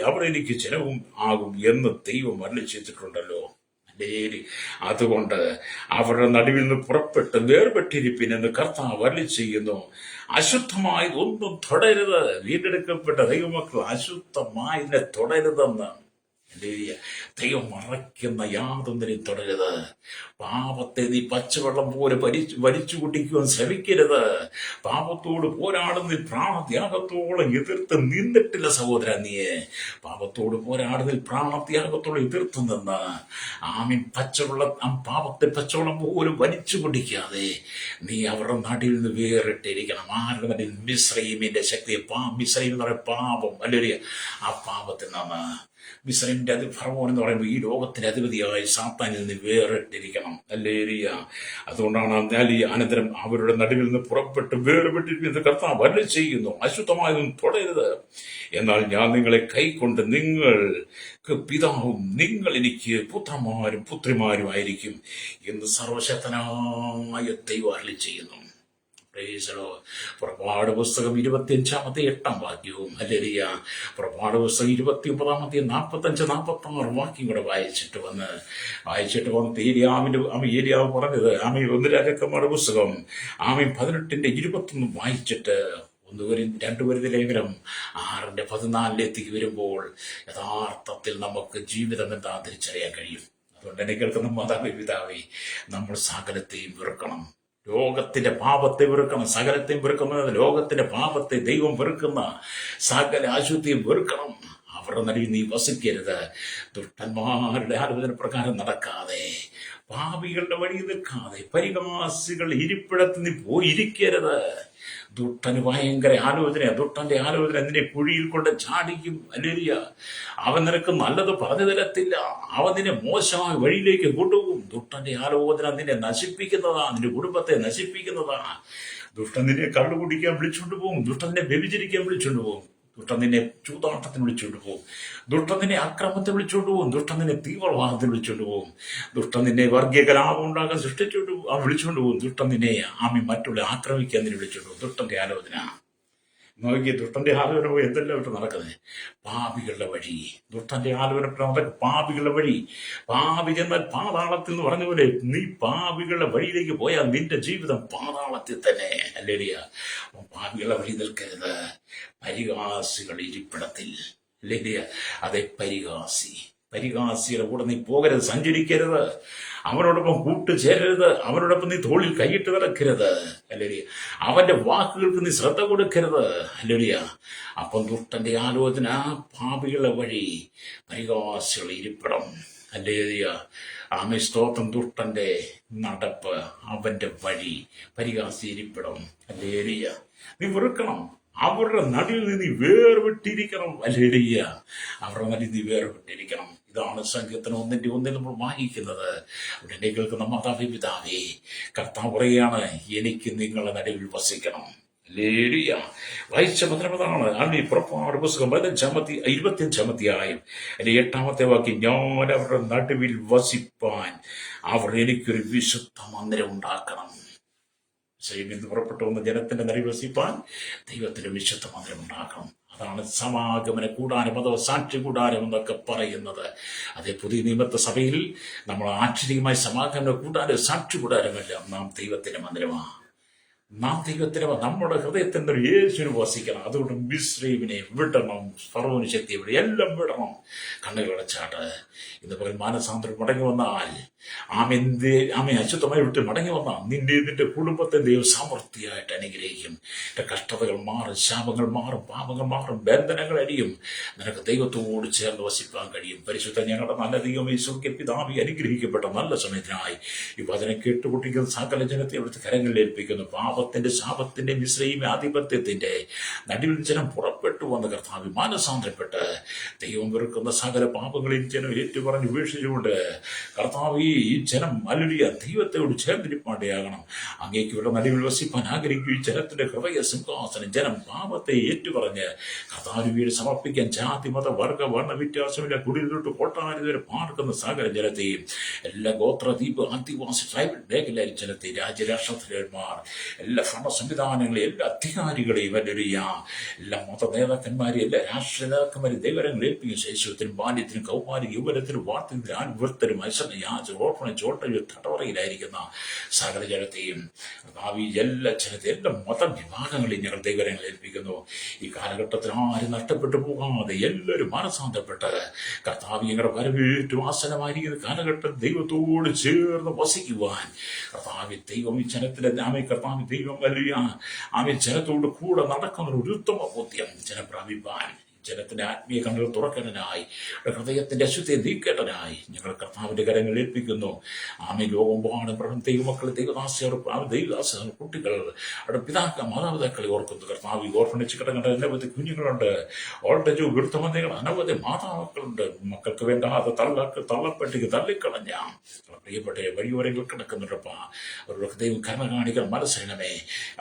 അവരെനിക്ക് ജനവും ആകും എന്ന് ദൈവം അരുളിച്ചെയ്തിട്ടുണ്ടല്ലോ. അതുകൊണ്ട് അവരുടെ നടുവിൽ നിന്ന് പുറപ്പെട്ട് വേർപെട്ടിരിപ്പിനെന്ന് കർത്താവ് അരുളിച്ചെയ്യുന്നു. അശുദ്ധമായതൊന്നും തൊടരുത്. വീണ്ടെടുക്കപ്പെട്ട ദൈവമക്കൾ അശുദ്ധമായതിനെ തൊടരുതെന്ന്. ദൈവം മറയ്ക്കുന്ന യാതൊന്നിനെയും തുടരുത്. പാപത്തെ നീ പച്ചവെള്ളം പോലെ വലിച്ചു കുടിക്കുവാൻ ശ്രമിക്കരുത്. പാപത്തോട് പോരാടുന്ന പ്രാണത്യാഗത്തോളം എതിർത്ത് നിന്നിട്ടില്ല സഹോദര. നീയെ പാപത്തോട് പോരാടുന്ന പ്രാണത്യാഗത്തോളം എതിർത്ത് നിന്ന് പാപത്തെ പച്ചവെള്ളം പോലും വലിച്ചു കുടിക്കാതെ നീ അവരുടെ നടിയിൽ നിന്ന് വേറിട്ടിരിക്കണം. ആരുടെ നടിയിൽ? മിസ്രയീമിന്റെ ശക്തി. മിസ്രയീം എന്ന് പറയുന്ന പാപം, അല്ലേ? ആ പാപത്തിൽ നിന്ന് മിസ്രയീമിന്റെ ഫറവോൻ എന്ന് പറയുമ്പോൾ ഈ ലോകത്തിന്റെ അധിപതിയായി സാത്താനിൽ നിന്ന് വേറിട്ടിരിക്കണം. ഹല്ലേലൂയ. അതുകൊണ്ടാണ് അനന്തരം അവരുടെ നടുവിൽ നിന്ന് പുറപ്പെട്ട് വേർപെട്ടിരിക്കുന്നത് കർത്താവ് അരുളിച്ചെയ്യുന്നു. അശുദ്ധമായതൊന്നും തുടരുത്. എന്നാൽ ഞാൻ നിങ്ങളെ കൈക്കൊണ്ട് നിങ്ങൾക്ക് പിതാവും നിങ്ങൾ എനിക്ക് പുത്രന്മാരും പുത്രിമാരുമായിരിക്കും എന്ന് സർവശക്തനായ ദൈവം അരുളിച്ചെയ്യുന്നു. പുറപ്പാട് പുസ്തകം 25-ാമത്തെ 8-ാം വാക്യവും, ഹല്ലേലൂയ, പുറപ്പാട് പുസ്തകം 29-ാമത്തെ 45-46 വാക്യം കൂടെ വായിച്ചിട്ട് വന്ന് ഏലിയാവ് പറഞ്ഞത് 1 രാജാക്കന്മാരുടെ പുസ്തകം 18-ന്റെ 21 വായിച്ചിട്ട് 2 കൊരിന്ത്യർ ലേഖനം 6-ന്റെ 14 വരുമ്പോൾ യഥാർത്ഥത്തിൽ നമുക്ക് ജീവിതം എന്താ തിരിച്ചറിയാൻ കഴിയും. അതുകൊണ്ട് എന്നെ കേൾക്കുന്ന മാതാവേ, പിതാവേ, നമ്മൾ സകലത്തെയും വെറുക്കണം. ലോകത്തിന്റെ പാപത്തെ വെറുക്കണം. സകലത്തെയും വെറുക്കുന്നത് ലോകത്തിന്റെ പാപത്തെ ദൈവം വെറുക്കുന്ന സകല അശുദ്ധിയും വെറുക്കണം. അവരുടെ നടുവിൽ നീ വസിക്കരുത്. ദുഷ്ടന്മാരുടെ ആലോചന പ്രകാരം നടക്കാതെ, പാപികളുടെ വഴി നിൽക്കാതെ, പരിഹാസികൾ ഇരിപ്പിടത്ത് നീ പോയിരിക്കരുത്. ദുഷ്ടന് ഭയങ്കര ആലോചനയാ. ദുഷ്ടന്റെ ആലോചന നിന്നെ കുഴിയിൽ കൊണ്ട് ചാടിക്കും. അല്ലേലിയ. അവൻ നിനക്ക് നല്ലത് പറഞ്ഞു തരത്തില്ല. അവൻ നിന്നെ മോശമായ വഴിയിലേക്ക് കൊണ്ടുപോകും. ദുഷ്ടന്റെ ആലോചന നിന്നെ നശിപ്പിക്കുന്നതാ, നിന്റെ കുടുംബത്തെ നശിപ്പിക്കുന്നതാ. ദുഷ്ടൻ നിന്നെ കള്ളു കുടിക്കാൻ വിളിച്ചുകൊണ്ട് പോകും. ദുഷ്ടൻ നിന്നെ വ്യഭിചരിക്കാൻ വിളിച്ചുകൊണ്ട് പോകും. ദുഷ്ടൻ നിന്നെ ചൂതാട്ടത്തിന് വിളിച്ചുകൊണ്ട് പോകും. ദുഷ്ടൻ നിന്നെ അക്രമത്തെ വിളിച്ചുകൊണ്ട് പോകും. ദുഷ്ടൻ നിന്നെ തീവ്രവാദത്തിന് വിളിച്ചുകൊണ്ട് പോകും. ദുഷ്ടൻ നിന്നെ വർഗീയ കലാപം ഉണ്ടാക്കാൻ വിളിച്ചുകൊണ്ട് പോകും. ദുഷ്ടൻ നിന്നെ മറ്റുള്ള ആക്രമിക്കാൻ നിന്നെ വിളിച്ചുകൊണ്ട് പോകും. ദുഷ്ടന്റെ ആലോചന നോക്കി. ദുഷ്ടന്റെ ആലോചന പോയി എന്തെല്ലാം ഇട്ട് നടക്കുന്നത്? പാപികളുടെ വഴി. ദുഷ്ടന്റെ ആലോചന നടക്കും പാപികളുടെ വഴി. പാപി ചെന്നാൽ പാതാളത്തിൽ എന്ന് പറഞ്ഞ പോലെ നീ പാപികളുടെ വഴിയിലേക്ക് പോയാൽ നിന്റെ ജീവിതം പാതാളത്തിൽ തന്നെ. അല്ലേലിയ. പാപികളുടെ വഴി നിൽക്കരുത്. പരിഹാസികൾ ഇരിപ്പിടത്തിൽ. അല്ലേലിയ. അതെ, പരിഹാസിയുടെ കൂടെ നീ പോകരുത്, സഞ്ചരിക്കരുത്. അവനോടൊപ്പം കൂട്ടുചേരരുത്. അവനോടൊപ്പം നീ തോളിൽ കൈയിട്ട് നടക്കരുത്. അല്ലേലിയ. അവന്റെ വാക്കുകൾക്ക് നീ ശ്രദ്ധ കൊടുക്കരുത്. അല്ലേലിയ. അപ്പം ദുഷ്ടന്റെ ആലോചന, പാപികളുടെ വഴി, പരിഹാസികൾ ഇരിപ്പിടം. അല്ലേലിയ. സ്തോത്രം. ദുഷ്ടന്റെ നടപ്പ്, അവന്റെ വഴി, പരിഹാസി ഇരിപ്പിടം. അല്ലേലിയ. നീ വെറുക്കണം. അവരുടെ നടുവിൽ നിന്ന് നീ വേർവിട്ടിരിക്കണം. അല്ലേലിയ. അവരുടെ നടുവിൽ നീ വേർവിട്ടിരിക്കണം. ഇതാണ് സങ്കീർത്തനം 1:1 നമ്മൾ വായിക്കുന്നത്. ഉടനെ കേൾക്കുന്ന മാതാവേ, പിതാവേ, കർത്താവ് പറയുകയാണ്, എനിക്ക് നിങ്ങളുടെ നടുവിൽ വസിക്കണം. ഹല്ലേലൂയ. വായിച്ച പത്രമതാണ്. അതിന് പുറപ്പാട് പുസ്തകം 25 അധ്യായം 8-ാമത്തെ വാക്യം, ഞാൻ അവരുടെ നടുവിൽ വസിപ്പാൻ അവർ എനിക്കൊരു വിശുദ്ധ മന്ദിരം ഉണ്ടാക്കണം. നിന്ന് പുറപ്പെട്ടു വന്ന ജനത്തിന്റെ നടുവിൽ വസിപ്പാൻ ദൈവത്തിന്റെ വിശുദ്ധ മന്ദിരം ഉണ്ടാക്കണം. അതാണ് സമാഗമന കൂടാരം അഥവാ സാക്ഷി കൂടാരം എന്നൊക്കെ പറയുന്നത്. അതേ പുതിയ നിയമത്തെ സഭയിൽ നമ്മൾ ആശ്ചര്യമായി സമാഗമന കൂടാരം, സാക്ഷി കൂടാരമല്ല, നാം ദൈവത്തിന്റെ മന്ദിരമാണ്. നമ്മുടെ ഹൃദയത്തിന്റെ ഒരു യേശുവിന് വസിക്കണം. അതുകൊണ്ട് മിസ്രയീമിനെ വിടണം, ഫറവോന് ശക്തിയെ വിടണം, എല്ലാം വിടണം. കണ്ണുകളടച്ചാട്ട് ഇന്ന് പകൽ മാനസാന്തരം മടങ്ങി വന്നാൽ, ആമെ അശുദ്ധമായി വിട്ട് മടങ്ങി വന്നാൽ നിന്റെ കുടുംബത്തെ ദൈവം സമൃദ്ധിയായിട്ട് അനുഗ്രഹിക്കും. എന്റെ കഷ്ടതകൾ മാറും, ശാപങ്ങൾ മാറും, പാപങ്ങൾ മാറും, ബന്ധനങ്ങൾ അടിയും. നിനക്ക് ദൈവത്തോട് ചേർന്ന് വസിക്കാൻ കഴിയും. പരിശുദ്ധ ഞങ്ങളുടെ നല്ല ദൈവമേ, സ്വർഗ്ഗ പിതാവേ, അനുഗ്രഹിക്കപ്പെട്ട നല്ല സമയത്തിനായി ഈ വചനം കേട്ടുകൊണ്ടിരിക്കുന്ന സകല ജനത്തെ അവിടുത്തെ കരങ്ങളിൽ ഏൽപ്പിക്കുന്നു. പാപത്തിന്റെ, ശാപത്തിന്റെ, മിസ്രയീം ആധിപത്യത്തിന്റെ നടുവിൽ ജനം പുറപ്പെട്ടു വന്ന കർത്താവ് മാനസാന്തരപ്പെട്ട് ദൈവം വെറുക്കുന്ന സകല പാപങ്ങളിൽ ജനം ഏറ്റുപറഞ്ഞ് ഉപേക്ഷിച്ചുകൊണ്ട് കർത്താവ് ഈ ജനം അല്ലേലൂയ ദൈവത്തോട് ചേർന്നിരിപ്പാണ്ടയാകണം. അങ്ങേക്ക് ഇവിടെ നടുവിൽ വസിപ്പാൻ ആഗ്രഹിക്കും. ഈ ജനത്തിന്റെ ഹൃദയ സിംഹാസനം ജനം പാപത്തെ ഏറ്റുപറഞ്ഞ് കർത്താവിന് വീട് സമർപ്പിക്കാൻ ജാതി, മത, വർഗ, വർണ്ണ വ്യത്യാസമില്ല, കുടിയിലോട്ട് കൊട്ടാരം വരെ പാർക്കുന്ന സകല ജനത്തെയും, എല്ലാ ഗോത്ര, ദ്വീപ്, ആദിവാസി, ട്രൈബൽ മേഖല ജനത്തെ, രാജ്യരാഷ്ട്രത്തിന്മാർ, എല്ലാ ഭരണ സംവിധാനങ്ങളെയും, എല്ലാ അധികാരികളെയും, അല്ലേലൂയ എല്ലാ മത നേതാക്കന്മാരെയും, എല്ലാ രാഷ്ട്രീയ നേതാക്കന്മാരെയും ദൈവങ്ങൾ ഏൽപ്പിക്കും. ശൈശവത്തിനും ബാല്യത്തിനും കൗമാരി യൗവനത്തിനും വാർത്തത്തിനും ആൻവൃത്തനും തടവറയിലായിരിക്കുന്ന സകല ജനത്തെയും, ഭാവി എല്ലാ ജനത്തെ, എല്ലാ മതവിഭാഗങ്ങളെയും ഞങ്ങൾ ദൈവങ്ങൾ ഏൽപ്പിക്കുന്നു. ഈ കാലഘട്ടത്തിൽ ആരും നഷ്ടപ്പെട്ടു പോകാതെ എല്ലാവരും മാനസാന്തരപ്പെട്ട് കർത്താവ് ഞങ്ങളുടെ വരവേറ്റു ആസനമായിരിക്കുന്ന കാലഘട്ടം ദൈവത്തോട് ചേർന്ന് വസിക്കുവാൻ കർത്താവ് ദൈവം ഈ ജനത്തിന്റെ കർത്താവ് ദൈവം വലിയ ജനത്തോട് കൂടെ നടക്കുന്ന ഒരു ഉത്തമ ബോധ്യം ജനപ്രാപിപ്പാൻ, ജനത്തിന്റെ ആത്മീയ കണ്ണുകൾ തുറക്കണനായി, ഹൃദയത്തിന്റെ അശുദ്ധിയെ നീക്കേണ്ടനായി ഞങ്ങൾ കർത്താവിന്റെ കരങ്ങൾ ഏൽപ്പിക്കുന്നു. ലോകമ്പാടും ദൈവമക്കൾ, ദൈവദാസ കുട്ടികൾ, അവിടെ മാതാപിതാക്കളെ ഓർക്കുന്നു. കർത്താവ് ഓർഫണേജ് കിടക്കേണ്ട അനവധി കുഞ്ഞുങ്ങളുണ്ട്. ഓൾട്ടേജ് വൃത്തമന്ദികൾ അനവധി മാതാക്കളുണ്ട്. മക്കൾക്ക് വേണ്ടാതെ തള്ളപ്പെട്ടിക്ക് തള്ളിക്കളഞ്ഞ പ്രിയപ്പെട്ട വഴിയോരങ്ങൾ കിടക്കുന്നുണ്ടപ്പാ. അവരുടെ ഹൃദയം കരുണ കാണിക്കാൻ മനസ്സിലമേ.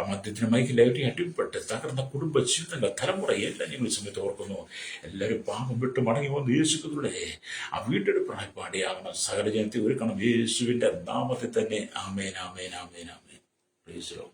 മദ്യത്തിന് മൈക്കിലേറ്റി അടിപ്പെട്ട് തകർന്ന കുടുംബ ജീവിതങ്ങൾ തലമുറയെല്ലാം ഞങ്ങൾ സമയത്ത് ഓർക്കുന്നു. എല്ലാവരും പാപം വിട്ട് മടങ്ങി വന്ന് യേശുക്കളുടെ ആ വീണ്ടെടുപ്പിനായി പാടിയാകണം. സകല ജനത്തെ ഒരുക്കണം യേശുവിന്റെ നാമത്തിൽ തന്നെ. ആമേൻ, ആമേൻ, ആമേൻ, ആമേൻ. Praise the Lord.